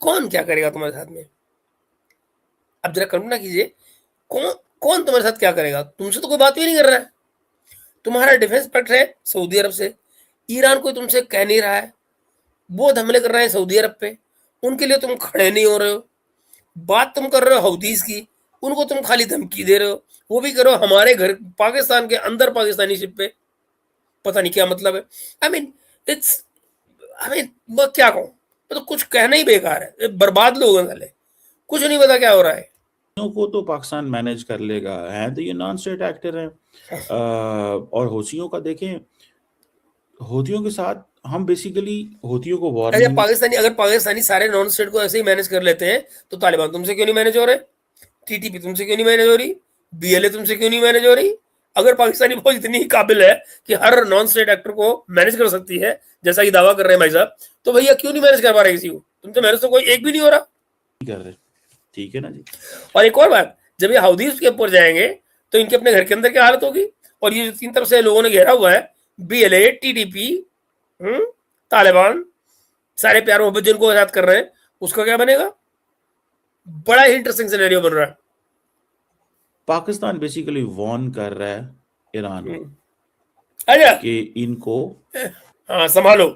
कौन क्या करेगा तुम्हारे साथ में? अब जरा कल्पना कीजिए, कौन कौन तुम्हारे साथ क्या करेगा? तुमसे तो कोई बात भी नहीं कर रहा है, तुम्हारा डिफेंस पैक्ट है सऊदी अरब से, ईरान कोई तुमसे कह नहीं रहा है, वो हमले कर रहे हैं सऊदी अरब पे, उनके लिए तुम खड़े नहीं हो रहे हो, बात तुम कर रहे हो हौदीस की, उनको तुम खाली धमकी दे रहे हो, वो भी करो हमारे घर पाकिस्तान के अंदर पाकिस्तानी शिप पे, पता नहीं क्या मतलब है। I mean it's, I mean क्या कहूँ, तो कुछ कहना ही बेकार है, बर्बाद लोग हैं साले, कुछ नहीं पता क्या हो रहा है। को तो पाकिस्तान मैनेज कर लेगा, है तो ये नॉन स्टेट एक्टर है। और होशियों का देखें, होतियों के साथ हम बेसिकली होतियों को अगर वार्निंग पाकिस्तानी अगर पाकिस्तानी सारे नॉन स्टेट को ऐसे ही मैनेज कर लेते हैं तो तालिबान तुमसे क्यों नहीं मैनेज हो रहे, टीटीपी तुमसे क्यों नहीं मैनेज हो रही, बीएलए तुमसे क्यों नहीं मैनेज हो रही? अगर पाकिस्तानी फौज इतनी ही काबिल है कि हर नॉन स्टेट एक्टर को मैनेज कर सकती है जैसा कि दावा कर रहे हैं भाई साहब, तो भैया क्यों नहीं मैनेज कर पा रहे किसी को? तुमसे मैनेज तो कोई एक भी नहीं हो रहा। कर रहे, ठीक है ना जी। और एक और बात, जब ये हाउदीज के ऊपर जाएंगे तो इनके अपने घर के अंदर क्या हालत होगी? और ये जो तीन तरफ से लोगों ने घेरा हुआ है, बीएलए, टीडीपी, तालिबान, सारे प्यार मोहब्बत जिनको आजाद कर रहे हैं, उसका क्या बनेगा? बड़ा ही इंटरेस्टिंग सिनेरियो बन रहा है। पाकिस्तान बेसिकली वार्न कर रहा है ईरान को अच्छा, कि इनको हाँ संभालो,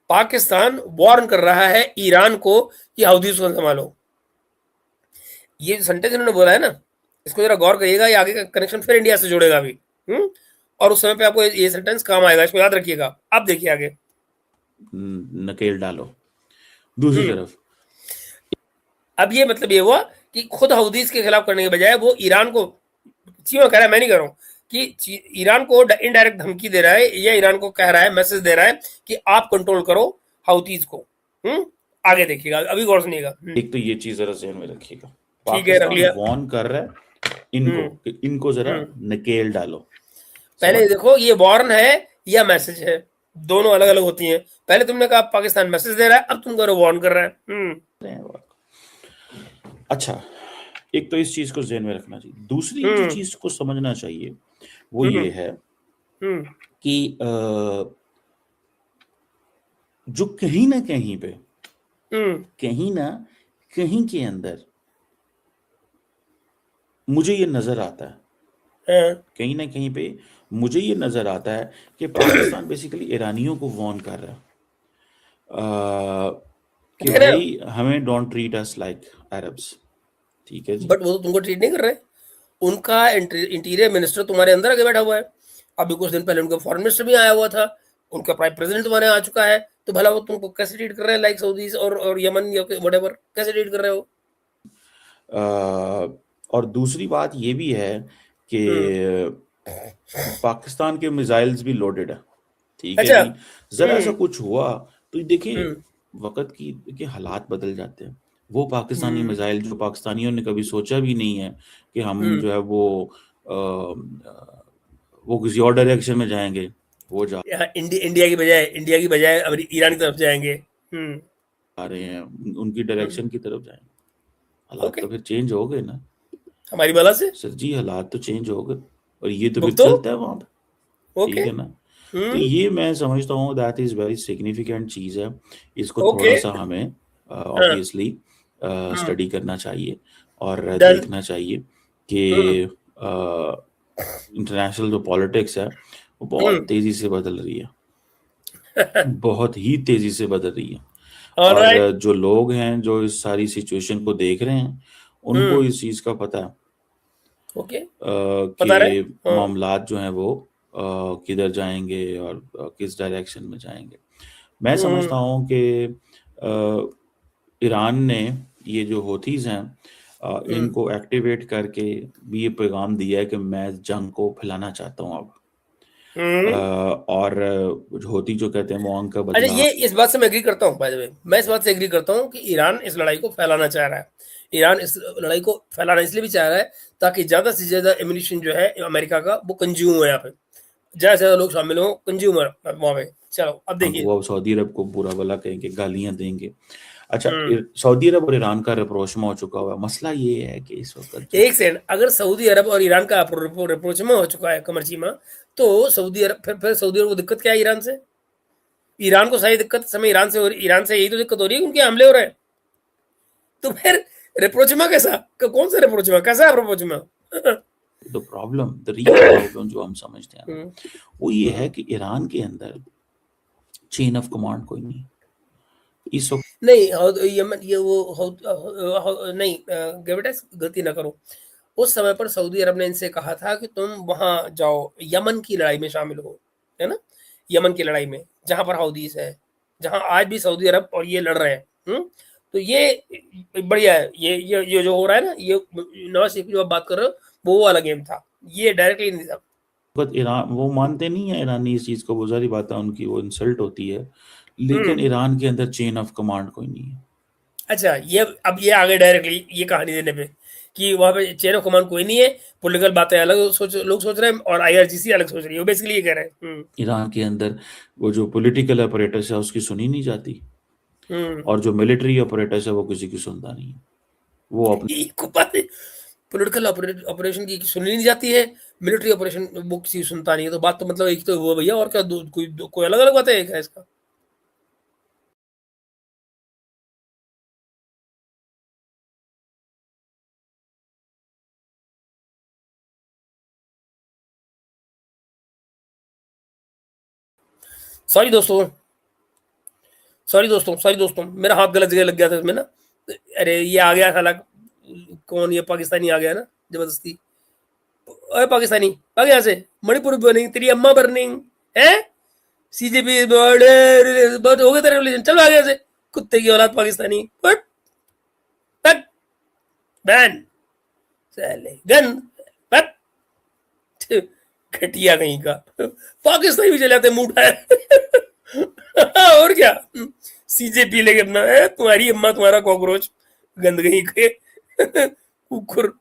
पाकिस्तान वार्न कर रहा है ईरान को कि हाउदीज को संभालो। ये जो सेंटेंस इन्होंने बोला है ना, इसको जरा गौर करिएगा, ये आगे का कनेक्शन फिर इंडिया से जोड़ेगा अभी। और उस समय पे आपको ये सेंटेंस काम आएगा, इसको याद रखिएगा। आप देखिए आगे। नकेल डालो दूसरी हम्म तरफ। अब ये मतलब ये हुआ कि खुद हाउदीज के खिलाफ करने के बजाय वो ईरान को, चीमा कह रहा है, मैं नहीं कह रहा हूं, कि ईरान को इनडायरेक्ट धमकी दे रहा है या ईरान को कह रहा है, मैसेज दे रहा है कि आप कंट्रोल करो हाउतीज को। आगे देखिएगा, अभी गौर सुनिएगा। एक तो ये चीज जरा ध्यान में रखिएगा, ठीक है, रख पाकिस्तान लिया। वार्न कर रहा है इनको हम्म कि इनको जरा हम्म नकेल डालो। पहले समझ देखो ये वार्न है या मैसेज है, दोनों अलग अलग होती हैं। पहले तुमने कहा पाकिस्तान मैसेज दे रहा है, अब तुम कह रहे हो वार्न कर रहा है। रहे हैं बात। अच्छा, एक तो इस चीज को ध्यान में रखना चाहिए, दूसरी जो हम्म चीज को समझना चाहिए वो हम्म ये है हम्म कि जो कहीं ना कहीं पे हम्म कहीं ना कहीं के अंदर मुझे ये नजर आता है, हाँ, कहीं ना कहीं पे मुझे ये नजर आता है कि पाकिस्तान बेसिकली ईरानियों को वार्न कर रहा है कि कह रहे हो, भाई हमें don't treat us like Arabs. ठीक है जी। बट वो तो तुमको ट्रीट नहीं कर रहे। उनका इंटीरियर मिनिस्टर तुम्हारे अंदर आगे बैठा हुआ है, अभी कुछ दिन पहले उनका फॉरेन मिनिस्टर भी आया हुआ था, उनका प्राइम प्रेसिडेंट तुम्हारे आ चुका है, तो भला वो तुमको कैसे ट्रीट कर रहे हैं, लाइक सऊदीज और यमन या व्हाटएवर, कैसे ट्रीट कर रहे हो? और दूसरी बात ये भी है कि हम्म पाकिस्तान के मिसाइल्स भी लोडेड है। ठीक है अच्छा। जी। जरा सा हम्म कुछ हुआ तो देखिए हम्म वक्त की देखिए हालात बदल जाते हैं। वो पाकिस्तानी हम्म मिसाइल जो पाकिस्तानियों ने कभी सोचा भी नहीं है कि हम हम्म जो है वो किसी और डायरेक्शन में जाएंगे, वो जा यहाँ इंडिया की बजाय अब ईरान की तरफ जाएंगे। रहे हैं, उनकी हम्म डायरेक्शन की तरफ जाएंगे। हालात ओके, तो फिर चेंज हो गए ना हमारी बला से सर जी, हालात तो चेंज हो गए और ये तो फिर भुगतो। चलता है वहां पे। ओके। ठीक है ना। तो ये मैं समझता हूँ दैट इज वेरी सिग्निफिकेंट चीज है, इसको ओके। थोड़ा सा हमें हाँ। ऑब्वियसली स्टडी करना चाहिए और डन। देखना चाहिए कि इंटरनेशनल जो पॉलिटिक्स है वो बहुत तेजी से बदल रही है, बहुत ही तेजी से बदल रही है। और ऑलराइट। जो लोग हैं जो इस सारी सिचुएशन को देख रहे हैं उनको हम्म इस चीज का पता है ओके, बता रहे। कि हाँ। मामलात जो हैं वो किधर जाएंगे और किस डायरेक्शन में जाएंगे। मैं समझता हूँ कि ईरान ने ये जो होतीज हैं इनको एक्टिवेट करके भी ये पैगाम दिया है कि मैं जंग को फैलाना चाहता हूँ अब। और होती जो कहते हैं वो अंक का अच्छा, बदला। ये इस बात से मैं एग्री करता हूँ, बाय द वे, मैं इस बात से एग्री करता हूँ कि ईरान इस लड़ाई को फैलाना चाह रहा है। ईरान इस लड़ाई को फैलाना इसलिए भी चाह रहा है ताकि ज़्यादा से ज़्यादा एम्यूनिशन जो है अमेरिका का वो कंज्यूम हो, यहाँ पे ज़्यादा से ज़्यादा लोग शामिल हों, कंज्यूमर वहाँ पे। चलो अब देखिए। वो सऊदी अरब को बुरा भला कहेंगे, गालियां देंगे। अच्छा, हम्म सऊदी अरब और ईरान का रिप्रोचमा हो चुका हुआ है। मसला ये है कि इस वक्त जो एक सेकंड, अगर सऊदी अरब और ईरान का रिप्रोचमा हो चुका है, कमरचीमा, तो सऊदी अरब फिर सऊदी अरब को दिक्कत क्या है ईरान से? ईरान को सारी दिक्कत इस समय ईरान से यही तो दिक्कत हो रही है, उनके हमले हो रहे हैं। तो फिर रिप्रोचमा कैसा? कौन सा रिप्रोचमा, कैसा रिप्रोचमा? द रियल प्रॉब्लम जो हम समझते हैं ना, हम्म वो ये है कि ईरान के अंदर चेन ऑफ कमांड कोई नहीं इस वक्त। नहीं, यमन ये वो नहीं, गेविटेस गलती ना करो। उस समय पर सऊदी अरब ने इनसे कहा था कि तुम वहां जाओ, यमन की लड़ाई में शामिल हो, है ना? यमन की लड़ाई में, जहां पर हाउदीस है, जहां आज भी सऊदी अरब और ये लड़ रहे हैं। तो ये बढ़िया है। ये जो हो रहा है ना, ये नवाज शरीफ की जो आप बात कर रहे हो, वो वाला गेम था, ये डायरेक्टली नहीं था। ईरान वो मानते नहीं है, ईरानी इस चीज को, बहुत सारी बातें उनकी वो इंसल्ट होती है, लेकिन हम्म ईरान के अंदर चेन ऑफ कमांड कोई नहीं है। अच्छा, ये अब ये आ गए डायरेक्टली ये कहानी देने पे कि वहां पे चेन ऑफ कमांड कोई नहीं है, पॉलिटिकल बातें अलग लोग सोच रहे हैं और आईआरजीसी अलग सोच रही है, वो बेसिकली ये कह रहे हैं। ईरान के अंदर वो जो पॉलिटिकल ऑपरेटर्स है उसकी सुनी नहीं जाती, हम्म और जो मिलिट्री ऑपरेटर्स है वो किसी की सुनता नहीं है। वो अपने एक बात, पॉलिटिकल ऑपरेशन की सुनी नहीं जाती है, मिलिट्री ऑपरेशन वो किसी की सुनता नहीं है, तो बात तो मतलब एक तो हुआ भैया, और क्या कोई अलग अलग बात है क्या इसका? सॉरी दोस्तों, सॉरी दोस्तों, मेरा हाथ गलत जगह लग गया था इसमें ना। अरे ये आ गया साला, कौन ये पाकिस्तानी आ गया ना जबरदस्ती। अरे पाकिस्तानी आ गया, यहाँ से मणिपुर बर्निंग, तेरी अम्मा बर्निंग है, सीजेपी बहुत हो गए तेरे रिलीजन, चलो आ गया से, कुत्ते की औलाद पाकिस्तानी, बट बट बैन, साले गंद, बट घटिया कहीं का, पाकिस्तानी भी चले जाते मुंह उठाए। और क्या, सीजेपी लेके अपना है, तुम्हारी अम्मा तुम्हारा कॉकरोच, गंद कहीं के, कुकुर।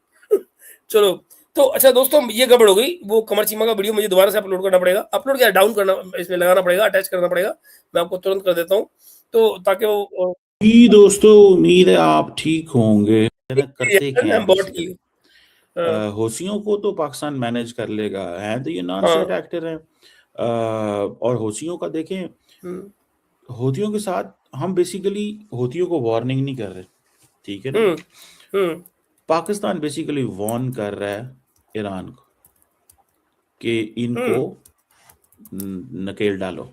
चलो, तो अच्छा दोस्तों, ये गड़बड़ हो गई, वो कमर चीमा का वीडियो मुझे दोबारा से अपलोड करना पड़ेगा, अपलोड क्या डाउन करना, इसमें लगाना पड़ेगा, अटैच करना पड़ेगा, मैं आपको तुरंत कर देता हूँ, तो ताकि वो जी दोस्तों, उम्मीद है आप ठीक होंगे। करते क्या है हम बहुत बेसिकली, ठीक। हाँ होशियों को तो पाकिस्तान मैनेज कर लेगा, है तो ये नॉन स्टेट हाँ। एक्टर है। और होशियों का देखें, हम्म होतियों के साथ हम बेसिकली होतियों को वार्निंग नहीं कर रहे, ठीक है ना। हम्म हम्म पाकिस्तान बेसिकली वार्न कर रहा है ईरान को कि इनको हम्म नकेल डालो।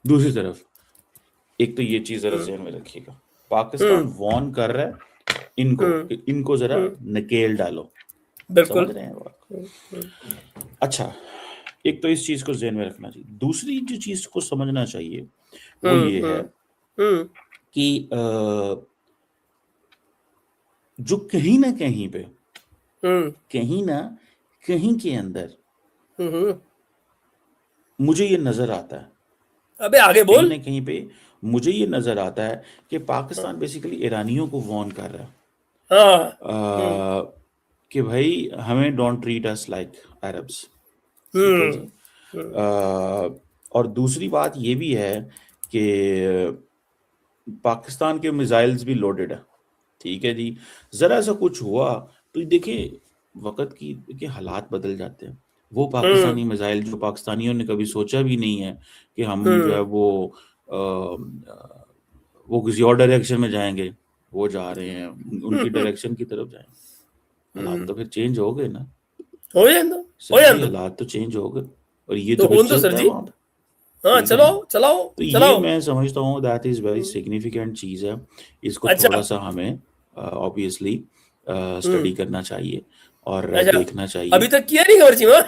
दूसरी तरफ, एक तो ये चीज जरा हम्म ध्यान में रखिएगा, पाकिस्तान हम्म वार्न कर रहा है इनको हम्म कि इनको जरा हम्म, नकेल डालो। समझ बिल्कुल। रहे हैं बात? हम्म अच्छा, एक तो इस चीज को ध्यान में रखना चाहिए। दूसरी जो चीज को समझना चाहिए वो हम्म ये है हम्म हम्म कि जो कहीं ना कहीं पे, हम्म कहीं ना कहीं के अंदर हम्म। मुझे ये नजर आता है, अबे आगे कहीं बोल। ना कहीं पे मुझे ये नजर आता है कि हाँ पाकिस्तान बेसिकली ईरानियों को वार्न कर रहा है हाँ। हम्म कि भाई हमें don't treat us like Arabs. ठीक है जी। हम्म हम्म और दूसरी बात ये भी है कि पाकिस्तान के मिसाइल्स भी लोडेड है। ठीक है जी। जरा सा कुछ हुआ तो ये देखिए, वक्त की देखिए हालात बदल जाते हैं। वो हम्म पाकिस्तानी मिसाइल जो पाकिस्तानियों ने कभी सोचा भी नहीं है कि हम जो है हम्म वो किसी और डायरेक्शन में जाएंगे, वो जा रहे हैं उनकी डायरेक्शन की तरफ जाएंगे। हालात हम्म। तो फिर चेंज हो गए ना हो जाए दो, सर हो जाए जी, दो, हालात तो चेंज हो गए, और ये तो तो फिर होन दो सर चलता है जी। वहां पे। हाँ, ठीक है ना। चलाओ चलाओ तो ये चलाओ। मैं समझता हूँ that is very hmm, significant चीज है। इसको अच्छा। थोड़ा सा हमें ऑब्वियसली स्टडी हम्म करना चाहिए। और अच्छा, देखना अभी चाहिए तक किया नहीं खबर चीमा?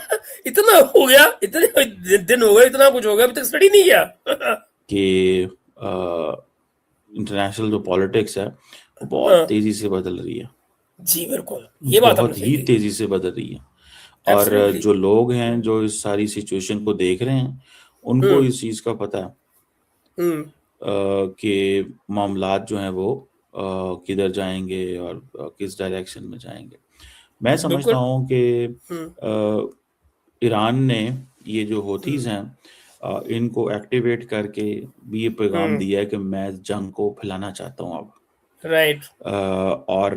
इतना हो गया, इतने दिन हो गए, इतना कुछ हो गया, अभी तक स्टडी नहीं किया? कि इंटरनेशनल जो पॉलिटिक्स है वो बहुत हाँ, तेजी से बदल रही है, जी बिल्कुल, ये बात आपने बहुत सही ही कही। तेजी से बदल रही है। और एब्सोल्युटली। जो लोग हैं जो इस सारी सिचुएशन को देख रहे हैं उनको हम्म। इस चीज़ का पता है हम्म। कि मामलात जो हैं वो किधर जाएंगे और किस डायरेक्शन में जाएंगे। मैं समझता बिल्कुल। हूँ कि हम्म। ईरान ने ये जो हम्म। होतीज़ हैं इनको एक्टिवेट करके भी ये पैगाम हम्म। दिया है कि मैं जंग को फैलाना चाहता हूँ अब। राइट। और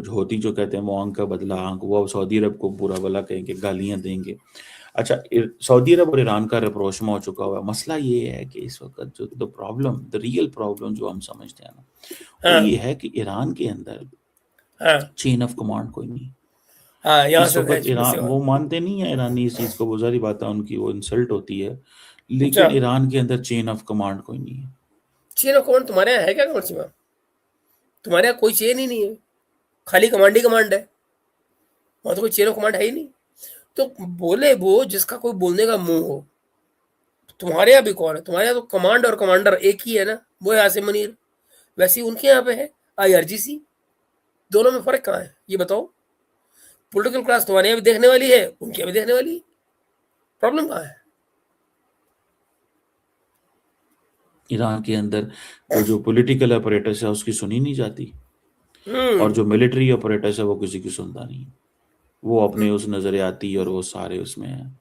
होती जो कहते हैं वो आंख का बदला आंख, वो अब सऊदी अरब को बुरा भला कहेंगे, गालियां देंगे। अच्छा, सऊदी अरब और ईरान का रिप्रोचमा हो चुका हुआ है। मसला ये है कि इस वक्त जो द रियल प्रॉब्लम जो हम समझते हैं ना, वो हाँ। ये है कि ईरान के अंदर हाँ। चेन ऑफ कमांड कोई नहीं। हाँ, यहाँ इस से है वक्त ईरान, बसे हुआ। वो मानते नहीं है ईरानी इस चीज़ को, वो सारी बातें उनकी वो इंसल्ट होती है, अच्छा, लेकिन ईरान के अंदर चेन ऑफ कमांड कोई नहीं है। चेन ऑफ कमांड तुम्हारे यहाँ है क्या कमर सीमा? तुम्हारे यहाँ कोई चेन ही नहीं है, खाली कमांड ही कमांड है, वहां तो कोई चेन ऑफ कमांड है ही नहीं। तो बोले वो जिसका कोई बोलने का मुंह हो। तुम्हारे यहाँ भी कौन है? तुम्हारे यहाँ तो कमांड और कमांडर एक ही है ना, वो है आसिम मुनीर। वैसे ही उनके यहाँ पे है IRGC। दोनों में फर्क कहाँ है ये बताओ? पॉलिटिकल क्लास तुम्हारे यहाँ भी देखने वाली है, उनके यहाँ भी देखने वाली है, प्रॉब्लम कहाँ है? ईरान के अंदर जो पॉलिटिकल अपरेटस है उसकी सुनी नहीं जाती, और हम्म। जो मिलिट्री ऑपरेटर्स है वो किसी की सुनता नहीं। वो अपने हम्म। उस नज़रियाती और वो सारे उसमें हैं,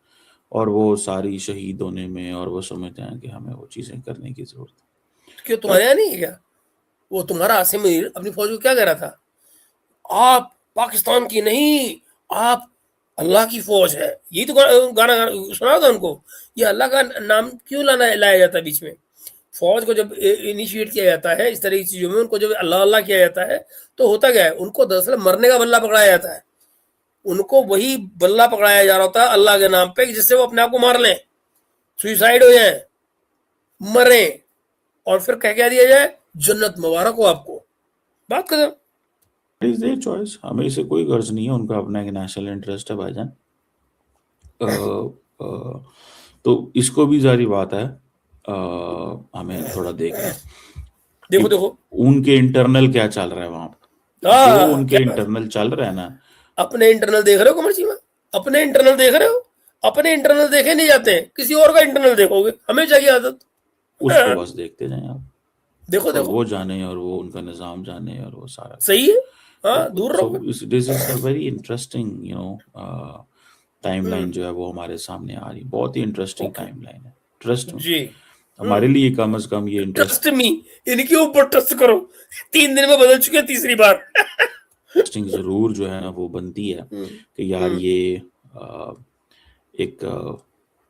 और वो सारी शहीद होने में, और वो समझते हैं कि हमें वो चीज़ें करने की ज़रूरत तो क्यों है। तुम्हारे यहाँ नहीं है क्या? वो तुम्हारा आसिम मुनीर अपनी फौज को क्या कह रहा था? आप पाकिस्तान की नहीं, आप अल्लाह की फौज है। यही तो गाना सुना था उनको। ये अल्लाह का नाम क्यों लाया जाता है बीच में? फौज को जब इनिशिएट किया जाता है इस तरह की चीजों में, उनको जब अल्लाह अल्लाह किया जाता है, तो होता क्या है, उनको दरअसल मरने का बल्ला पकड़ाया जाता है। उनको वही बल्ला पकड़ाया जा रहा होता है अल्लाह के नाम पे, जिससे वो अपने आप को मार लें, सुइसाइड हो जाए, मरे, और फिर कह दिया जाए जन्नत मुबारक हो आपको। बात खत्म। इज देयर चॉइस, हमें इसे कोई गर्ज नहीं है, उनका अपना एक नेशनल इंटरेस्ट है भाईजान। अ, अ, तो इसको भी जारी बात है, हमें थोड़ा देखना है कि देखो देखो। उनके इंटरनल क्या चल रहा है वहां पर। जो उनके क्या बात है? इंटरनल चल रहा है ना, अपने इंटरनल देख रहे हो कमर सीमा? अपने इंटरनल देख रहे हो? अपने इंटरनल देखे नहीं जाते हैं, किसी और का इंटरनल देखोगे, हमें चाहिए आदत। उसको बस देखते जाएं आप, देखो और देखो। वो जाने और वो उनका निज़ाम जाने और वो सारा सही कुछ। है। हाँ, तो दूर सो रहोगे। This is a very interesting hmm. Timeline जो है वो हमारे सामने आ रही, बहुत ही इंटरेस्टिंग ओके। टाइमलाइन है। ट्रस्ट जी। हमारे लिए कम से कम ये ट्रस्ट मी, इनके ऊपर ट्रस्ट करो। 3 दिन में बदल चुके हैं, तीसरी बार। इंटरेस्टिंग ज़रूर जो है ना वो बनती है हम्म। कि यार हम्म। ये अ, एक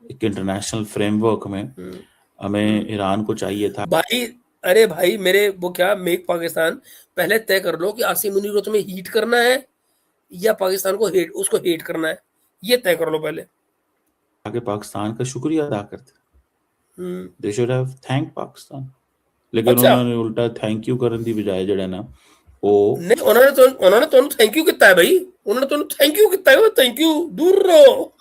एक इंटरनेशनल फ्रेमवर्क में हम्म। हमें हम्म। ईरान को चाहिए था। भाई, अरे भाई मेरे, वो क्या मेक पाकिस्तान, पहले तय कर लो कि आसिम मुनीर को तुम्हें हीट करना है या पाकिस्तान को हेट, उसको हेट करना है, ये तय कर लो पहले। कि पाकिस्तान का शुक्रिया अदा करते, hmm. They should have thank Pakistan, लेकिन अच्छा, उन्होंने उल्टा थैंक यू करने की बजाय जड़ा ना वो नहीं, उन्होंने तो थैंक यू कितना है भाई? उन्होंने तो थैंक यू कितना है, थैंक यू, दूर रहो।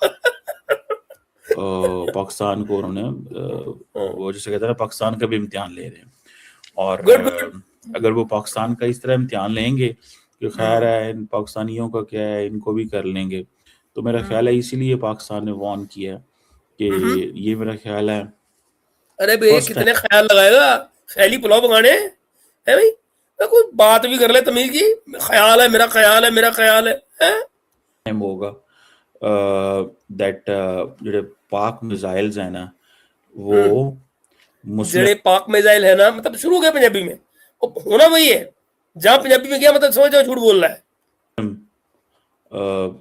पाकिस्तान को उन्होंने वो जैसे कहते हैं ना पाकिस्तान का भी इम्तिहान ले रहे हैं। और गुड गुड। अगर वो पाकिस्तान का इस तरह इम्तिहान लेंगे कि खैर हम्म। है इन पाकिस्तानियों का क्या है, इनको भी कर लेंगे, तो मेरा ख्याल हम्म। है इसीलिए पाकिस्तान ने वार्न किया हम्म। कि ये मेरा ख्याल है अरे भैया फर्स्ट कितने ख्याल लगाएगा, फैली पुलाव पकाने है भाई? कोई बात भी कर ले तमीज की। ख्याल है मेरा, ख्याल है मेरा, ख्याल है? टाइम होगा दैट जो पाक मिसाइल्स है ना वो हम्म। मुस्लिम जड़े पाक मिसाइल है ना, मतलब शुरू हो गया पंजाबी में, वो होना वही है। जहां पंजाबी में गया मतलब समझ जाओ झूठ बोल रहा है। अ,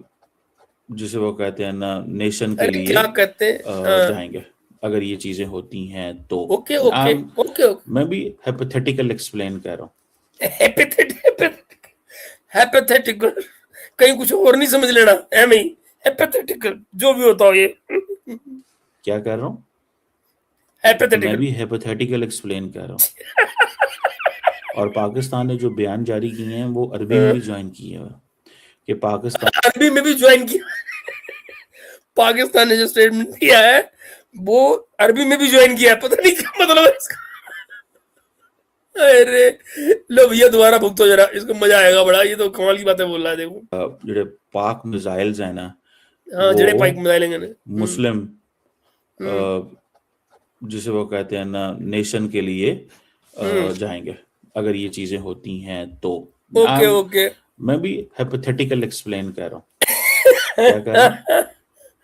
जिसे वो कहते हैं ना नेशन के अरे लिए क्या कहते हैं? हाँ। जाएंगे अगर ये चीजें होती हैं तो। Okay okay. I'm, okay okay. मैं भी हाइपोथेटिकल एक्सप्लेन कर रहा हूँ। हैपेथेटिकल, कहीं कुछ और नहीं समझ लेना, एम ही हैपेथेटिकल जो भी होता हो ये। क्या कर रहा हूँ? मैं हैपेथेटिकल। भी हाइपोथेटिकल एक्सप्लेन कर रहा हूँ। और पाकिस्तान ने जो बयान जारी किए हैं वो अरबी में भी ज्वाइन किए हैं कि पाकिस्तान अरबी में भी ज्वाइन किया। पाकिस्तान ने जो स्टेटमेंट दिया है वो अरबी में भी ज्वाइन किया है, पता नहीं क्या मतलब है इसका। अरे लो भैया दोबारा भुगतो जरा, इसको मजा आएगा बड़ा, ये तो कमाल की बातें बोल रहा है देखो। ਜਿਹੜੇ पाक मिसाइल्स हैं ना हाँ जड़े वो पाइक मिसाइलेंगे ने मुस्लिम जिसे वो कहते हैं ना नेशन के लिए जाएंगे अगर ये चीजें होती हैं तो। Okay okay. मैं भी हाइपोथेटिकल एक्सप्लेन कर रहा हूँ। क्या कर रहा हूँ?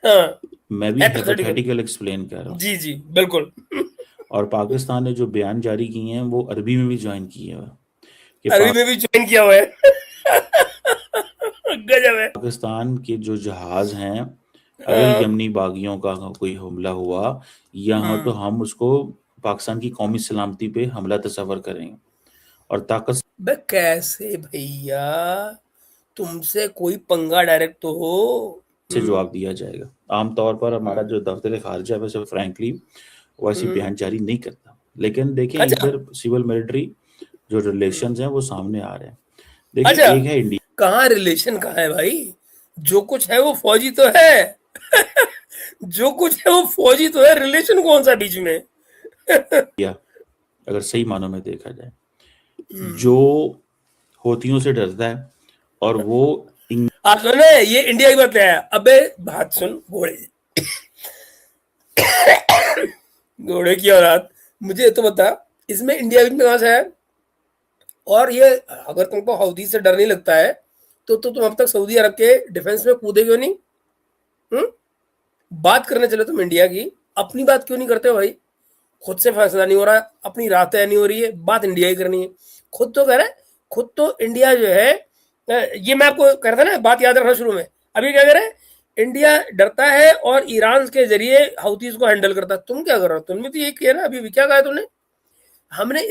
हाँ मैं भी hypothetical। हाइपोथेटिकल एक्सप्लेन कर रहा हूँ। जी जी बिल्कुल। और पाकिस्तान ने जो बयान जारी किए हैं वो अरबी में भी ज्वाइन किए हैं कि अरबी में भी ज्वाइन किया हुआ है। गजब है। पाकिस्तान के जो जहाज हैं अगर यमनी बागियों का कोई हमला हुआ यहाँ तो हम उसको पाकिस्तान की कौमी सलामती पे हमला तस्वर करेंगे और ताकत बे कैसे भैया, तुमसे कोई पंगा डायरेक्ट तो हो। से जवाब दिया जाएगा। आमतौर पर हमारा जो दफ्तर खारजा है वैसे फ्रैंकली वैसी बयान जारी नहीं करता, लेकिन देखें अच्छा इधर सिविल मिलिट्री जो रिलेशंस हैं वो सामने आ रहे हैं। देखिए अच्छा, एक है इंडिया, कहाँ रिलेशन कहाँ है भाई, जो कुछ है वो फौजी तो है। जो कुछ है वो फौजी तो है, रिलेशन कौन सा बीच में। अगर सही मानों में देखा जाए जो होतियों से डरता है और वो आप सुने ये इंडिया की बात है। अबे बात सुन घोड़े, घोड़े की औलाद, मुझे तो बता इसमें इंडिया में कहां से है। और ये अगर तुमको हौदी से डर नहीं लगता है तो तुम अब तक सऊदी अरब के डिफेंस में कूदे क्यों नहीं। हुँ? बात करने चले तुम इंडिया की, अपनी बात क्यों नहीं करते हो भाई। खुद से फैसला नहीं हो रहा, अपनी राह तय नहीं हो रही है, बात इंडिया ही करनी है। खुद तो कह रहा है, खुद तो इंडिया जो है ये मैं आपको कह रहा था ना, बात याद रखना शुरू में। अभी क्या कह रहे हैं, इंडिया डरता है और ईरान के जरिए हouthis को हैंडल करता है। तुम क्या कर रहे हो, तुमने तो यही किया ना, अभी क्या कहा तुमने। हमने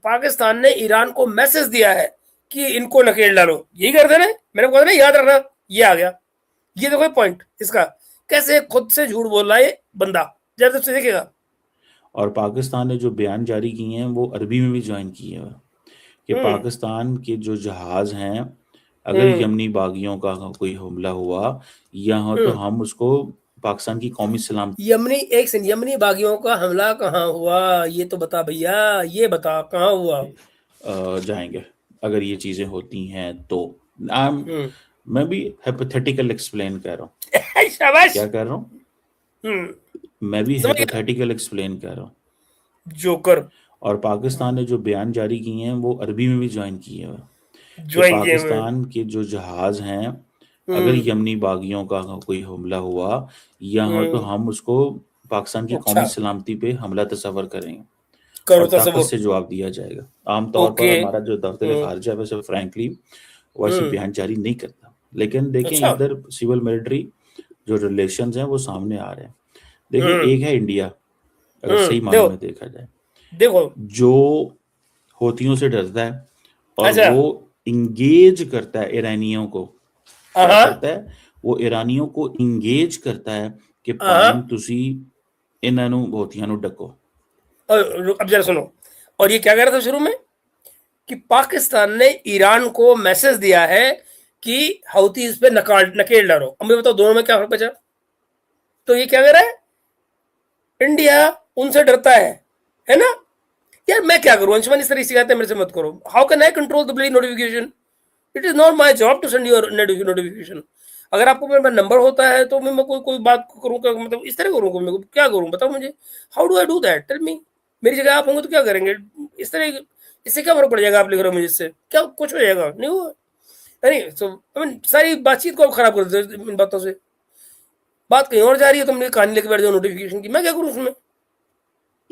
पाकिस्तान ने ईरान को मैसेज दिया है कि इनको नकेल डालो, यही करते ना, मैंने कहा ना याद रखना। ये आ गया, ये देखो पॉइंट इसका, कैसे खुद से झूठ बोल रहा है ये बंदा, जब से देखेगा। और पाकिस्तान ने जो बयान जारी किए हैं वो अरबी में भी ज्वाइन किए हैं कि पाकिस्तान के जो जहाज हैं अगर यमनी बागियों का कोई हमला हुआ यहाँ तो हम उसको पाकिस्तान की कौमी सलामती यमनी बागियों का हमला कहाँ हुआ, ये तो बता भैया, ये बता कहाँ हुआ। जाएंगे अगर ये चीजें होती हैं तो। मैं भी हाइपोथेटिकल एक्सप्लेन कर रहा हूँ। शाबाश। क्या कर रहा हूँ? मैं भी हाइपोथेटिकल एक्सप्लेन कर रहा हूँ। जोकर। और पाकिस्तान ने जो बयान जारी किए हैं वो अरबी में भी ज्वाइन किए हैं कि ज्वाइन किए हुए पाकिस्तान के जो जहाज हैं अगर यमनी बागियों का कोई हमला हुआ यहाँ तो हम उसको पाकिस्तान की कौमी सलामती पे हमला तस्वर करेंगे करो और ताकत तस्वुर। से जवाब दिया जाएगा। आमतौर पर ओके हमारा जो दफ्तर खारजा है वैसे फ्रैंकली वैसी बयान जारी नहीं करता, लेकिन देखें अच्छा इधर सिविल मिलिट्री जो रिलेशंस हैं वो सामने आ रहे हैं। देखिए एक है इंडिया अगर सही मानों में देखा जाए देखो, जो होतियों से डरता है और अच्छा वो इंगेज करता है ईरानियों को। क्या करता है वो ईरानियों को इंगेज करता है कि ਭਾਵੇਂ ਤੁਸੀਂ ਇਹਨਾਂ ਨੂੰ ਹੋਤੀਆਂ ਨੂੰ ਡੱਕੋ। और अब जरा सुनो, और ये क्या कह रहा था शुरू में कि पाकिस्तान ने ईरान को मैसेज दिया है कि हouthis पे नकेल डालो। अब मुझे बताओ दोनों में क्या फर्क बचा। तो ये क्या कह रहा है, इंडिया उनसे डरता है ना। यार मैं क्या करूं, अंशुमन इस तरह की शिकायतें मेरे से मत करो। How can I control the bloody notification, it is not my job to send your notification. अगर आपको मेरा नंबर होता है तो मैं कोई बात करूँ, मतलब इस तरह करूँ, मैं क्या करूँ बताओ मुझे। How do I do that, tell me. मेरी जगह आप होंगे तो क्या करेंगे इस तरह, इससे क्या फर्क पड़ जाएगा, आप लिख रहे हो मुझे, इससे क्या कुछ हो जाएगा, नहीं हुआ। नहीं सो सारी बातचीत को खराब कर देते इन बातों से। बात कहीं और जा रही है, तुमने कहानी लेके बैठ जाओ नोटिफिकेशन की, मैं क्या करूँ उसमें।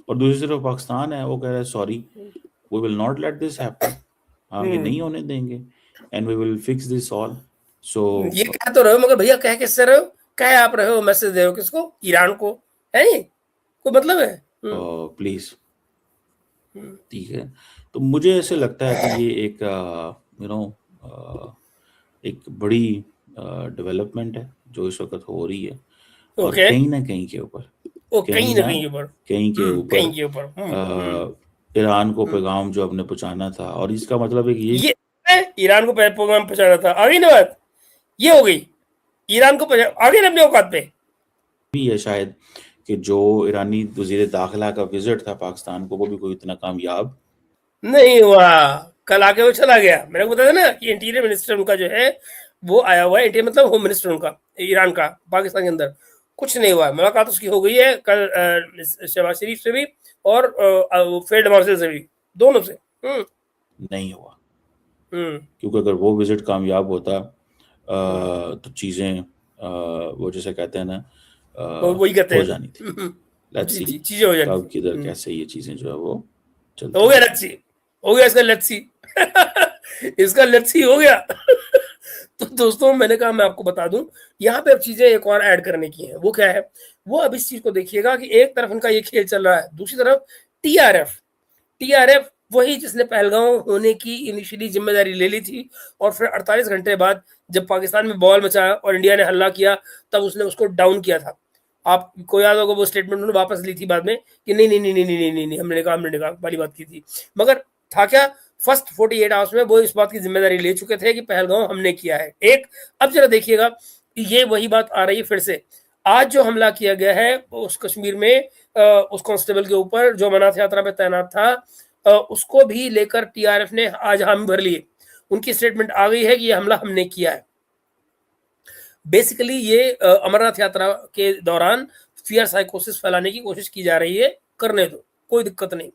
और दूसरी तरफ पाकिस्तान है वो कह रहा है sorry we will not let this happen, हम ये नहीं होने देंगे and we will fix this all. So ये कह तो रहे हो, मगर भैया कह किससे रहे हो, कह आप रहे हो, मैसेज दे रहे हो किसको, ईरान को, है नहीं कोई मतलब है। प्लीज ठीक है। तो मुझे ऐसे लगता है कि ये एक यू नो एक बड़ी डेवलपमेंट है जो इस वक्त हो रही है और कहीं ना कहीं के ऊपर कहीं ना कहीं के ऊपर ईरान को पैगाम जो आपने पहुंचाना था, और इसका मतलब एक ये ईरान को पैगाम पहुंचाना था। अभी ना बात ये हो गई, ईरान को आ गए ना अपने औकात पे। भी है शायद कि जो ईरानी वजीर दाखिला का विजिट था पाकिस्तान को, वो भी कोई इतना कामयाब नहीं हुआ, कल आके वो चला गया। मैंने को बताया ना कि इंटीरियर मिनिस्टर उनका जो है वो आया हुआ है, इंटीरियर मतलब होम मिनिस्टर उनका ईरान का, पाकिस्तान के अंदर कुछ नहीं हुआ। मुलाकात उसकी हो गई है कल शहबाज शरीफ से भी और फील्ड मार्शल से भी, दोनों से। नहीं हुआ। हम्म क्योंकि अगर वो विजिट कामयाब होता हम्म, तो चीज़ें वो जैसे कहते हैं ना वो वही कहते हो हैं। जानी थी। लेट्स जी सी जी, चीजें हो जानी कब थी। किधर कैसे ये चीज़ें जो है वो हो चलती गया हैं। लच्छी, हो गया इसका लच्छी। इसका लच्छी हो गया। तो दोस्तों मैंने कहा मैं आपको बता दूं, यहाँ पे अब चीजें एक और ऐड करने की हैं। वो क्या है, वो अब इस चीज को देखिएगा कि एक तरफ इनका ये खेल चल रहा है, दूसरी तरफ टीआरएफ। टीआरएफ वही जिसने पहलगांव होने की इनिशियली जिम्मेदारी ले ली थी, और फिर 48 घंटे बाद जब पाकिस्तान में बवाल मचा और इंडिया ने हल्ला किया, तब उसने उसको डाउन किया था। आपको याद होगा वो स्टेटमेंट उन्होंने वापस ली थी बाद में कि नहीं नहीं नहीं नहीं नहीं नहीं, नहीं हमने निकाह वाली बात की थी। मगर था क्या, फर्स्ट 48 आवर्स में वो इस बात की जिम्मेदारी ले चुके थे कि पहलगांव हमने किया है। एक, अब जरा देखिएगा, ये वही बात आ रही है फिर से। आज जो हमला किया गया है उस कश्मीर में उस कांस्टेबल के ऊपर जो अमरनाथ यात्रा पे तैनात था, उसको भी लेकर टीआरएफ ने आज हामी भर लिए। उनकी स्टेटमेंट आ गई है कि ये हमला हमने किया है। बेसिकली ये अमरनाथ यात्रा के दौरान फियर साइकोसिस फैलाने की कोशिश की जा रही है, करने दो, कोई दिक्कत नहीं।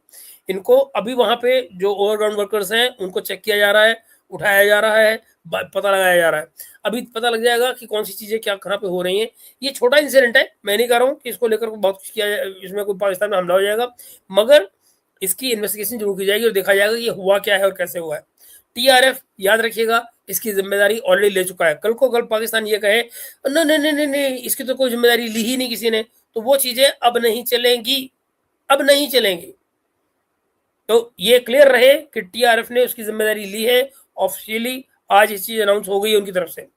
इनको अभी वहां पे जो ओवरग्राउंड वर्कर्स हैं उनको चेक किया जा रहा है, उठाया जा रहा है, पता लगाया जा रहा है। अभी पता लग जाएगा कि कौन सी चीजें क्या कहाँ पे हो रही हैं। ये छोटा इंसिडेंट है, मैं नहीं कह रहा हूँ कि इसको लेकर बहुत कुछ किया जाए, इसमें कोई पाकिस्तान में हमला हो जाएगा, मगर इसकी इन्वेस्टिगेशन जरूर की जाएगी और देखा जाएगा कि ये हुआ क्या है और कैसे हुआ है। टीआरएफ याद रखिएगा इसकी जिम्मेदारी ऑलरेडी ले चुका है। कल को कल पाकिस्तान ये कहे नहीं नहीं नहीं नहीं नहीं, इसकी तो कोई जिम्मेदारी ली ही नहीं किसी ने, तो वो चीजें अब नहीं चलेंगी, अब नहीं चलेंगी। तो ये क्लियर रहे कि टीआरएफ ने उसकी जिम्मेदारी ली है ऑफिशियली, आज ये चीज अनाउंस हो गई है उनकी तरफ से।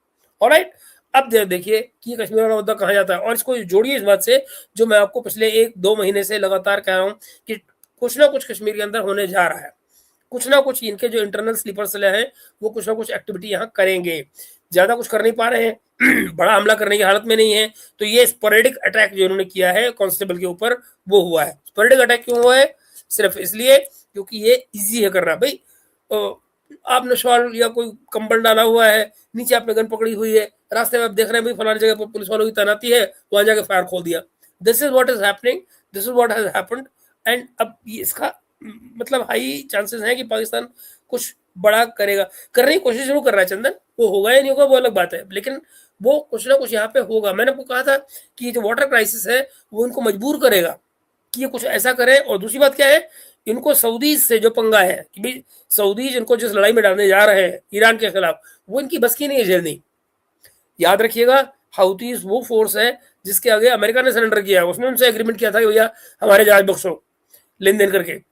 ऑलराइट, अब देखिए कि कश्मीर वाला मुद्दा कहाँ जाता है, और इसको जोड़िए इस बात से जो मैं आपको पिछले 1-2 महीने से लगातार कह रहा हूँ कि कुछ ना कुछ कश्मीर के अंदर होने जा रहा है। कुछ ना कुछ इनके जो इंटरनल स्लीपर सेल हैं वो कुछ ना कुछ एक्टिविटी यहाँ करेंगे। ज्यादा कुछ कर नहीं पा रहे हैं, बड़ा हमला करने की हालत में नहीं है, तो ये स्पोरेडिक अटैक जो इन्होंने किया है कांस्टेबल के ऊपर वो हुआ है। स्पोरेडिक अटैक क्यों हुआ है, सिर्फ इसलिए क्योंकि ये इजी है करना। भाई आपने शॉल या कोई कंबल डाला हुआ है, नीचे आपने गन पकड़ी हुई है, रास्ते में आप देख रहे हैं भाई फलानी जगह पर पुलिस वालों की तैनाती है, वहां जाके फायर खोल दिया। This is what is happening, this is what has happened. And अब इसका मतलब हाई चांसेस हैं कि पाकिस्तान कुछ बड़ा करेगा, करने की कोशिश जरूर कर रहा है चंदन, वो होगा या नहीं होगा वो अलग बात है, लेकिन वो कुछ ना कुछ यहाँ पे होगा। मैंने आपको कहा था कि जो वाटर क्राइसिस है वो इनको मजबूर करेगा कि ये कुछ ऐसा करें। और दूसरी बात क्या है, इनको सऊदी से जो पंगा है कि भाई सऊदी जिनको जिस लड़ाई में डालने जा रहे हैं ईरान के खिलाफ, वो इनकी बस की नहीं है झेलनी। याद रखिएगा हाउतीज वो फोर्स है जिसके आगे अमेरिका ने सरेंडर किया है, उसने उनसे एग्रीमेंट किया था कि भैया हमारे जहाज बख्शो, लेन देन करके।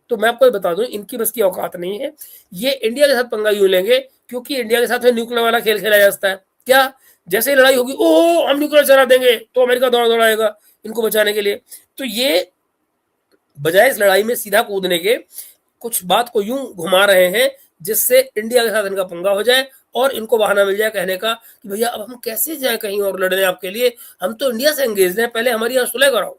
तो मैं आपको बता दूं इनकी बस की औकात नहीं है। ये इंडिया के साथ पंगा यूं लेंगे क्योंकि इंडिया के साथ में न्यूक्लियर वाला खेल खेला जा सकता है। क्या, जैसे ही लड़ाई होगी ओह हम न्यूक्लियर चला देंगे, तो अमेरिका दौड़ा दौड़ाएगा इनको बचाने के लिए। तो ये बजाय इस लड़ाई में सीधा कूदने के कुछ बात को यूं घुमा रहे हैं जिससे इंडिया के साथ इनका पंगा हो जाए और इनको बहाना मिल जाए कहने का कि भैया अब हम कैसे जाए कहीं और लड़ने आपके लिए, हम तो इंडिया से एंगेज हैं, पहले हमारी यहाँ सुलह कराओ,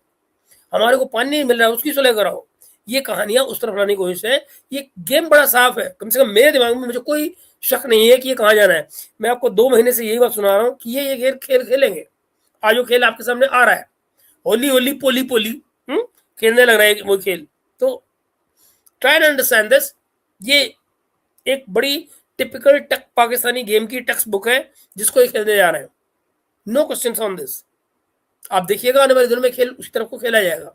हमारे को पानी नहीं मिल रहा है उसकी सुलह कराओ। ये कहानियां उस तरफ लाने की कोशिश है। ये गेम बड़ा साफ है, कम से कम मेरे दिमाग में मुझे कोई शक नहीं है कि ये कहाँ जाना है। मैं आपको 2 महीने से यही बात सुना रहा हूँ कि ये खेल खेलेंगे। आज वो खेल आपके सामने आ रहा है, होली होली पोली पोली खेलने लग रहा है वो खेल। तो ट्राई एंड अंडरस्टैंड दिस, ये एक बड़ी टिपिकल टक पाकिस्तानी गेम की टेक्स्ट बुक है जिसको ये खेलने जा रहे हैं। No question on this. आप देखिएगा आने वाले दिनों में खेल उसी तरफ को खेला जाएगा।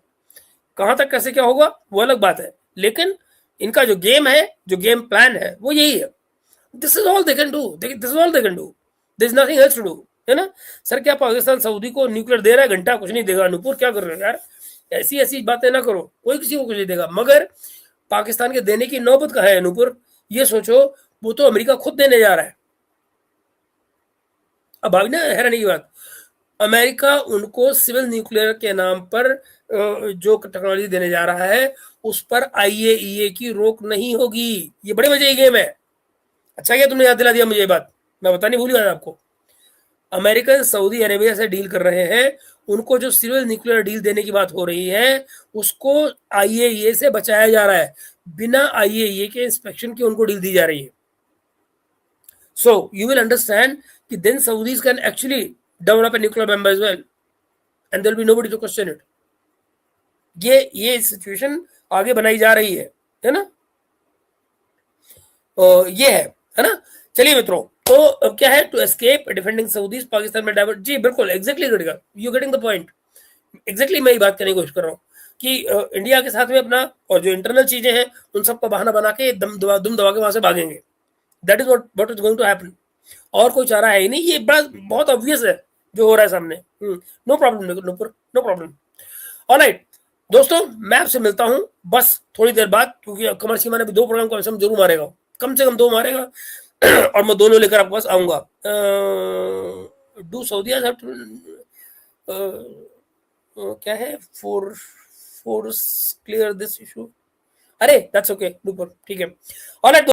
कहां तक कैसे क्या होगा वो अलग बात है, लेकिन इनका जो गेम है, जो गेम प्लान है वो यही है। This is all they can do, this is all they can do, this is nothing else to do, है ना। सर क्या पाकिस्तान सऊदी को न्यूक्लियर दे रहा है, घंटा कुछ नहीं देगा। अनूपुर क्या कर रहे हो यार, ऐसी ऐसी बातें ना करो, कोई किसी को कुछ नहीं देगा। मगर पाकिस्तान के देने की नौबत कहाँ है अनूपुर, ये सोचो, वो तो अमेरिका खुद देने जा रहा है। अब भाई ना हैरानी की बात, अमेरिका उनको सिविल न्यूक्लियर के नाम पर जो टेक्नोलॉजी देने जा रहा है उस पर आईएईए की रोक नहीं होगी। ये बड़े मजे की गेम है। अच्छा क्या तुमने याद दिला दिया मुझे ये बात, मैं बतानी भूल गया आपको। अमेरिकन सऊदी अरेबिया से डील कर रहे हैं, उनको जो सिविल न्यूक्लियर डील देने की बात हो रही है उसको आईएईए से बचाया जा रहा है, बिना आईएईए के इंस्पेक्शन के उनको डील दी जा रही है. So you will understand कि then Saudis can actually develop a nuclear bomb as well, and there will be nobody to question it. ये सिचुएशन आगे बनाई जा रही है ना. ये है ना. चलिए मित्रों, तो अब क्या है, to escape defending Saudis Pakistan में डाइवर्ट. जी बिल्कुल, एग्जैक्टली गड़गा, you getting the point. Exactly मैं ही बात करने की कोशिश कर रहा हूँ कि इंडिया के साथ में अपना और जो इंटरनल चीजें हैं उन सबका बहाना बना के दुम दबा के वहां से भागेंगे. That is what is going to happen. और कोई चारा है ही नहीं. ये बड़ा बहुत ऑब्वियस है जो हो रहा है सामने. No problem, no problem. Alright दोस्तों, मैं आपसे मिलता हूं बस थोड़ी देर बाद, क्योंकि कमर सीमा ने भी 2 प्रोग्राम कम से कम जरूर मारेगा, कम से कम 2 मारेगा. और मैं दोनों लेकर आपके पास आऊंगा. डू सऊदी क्या है, फोर्स क्लियर दिस इशू. अरे दैट्स ओके, ठीक है. ऑलराइट.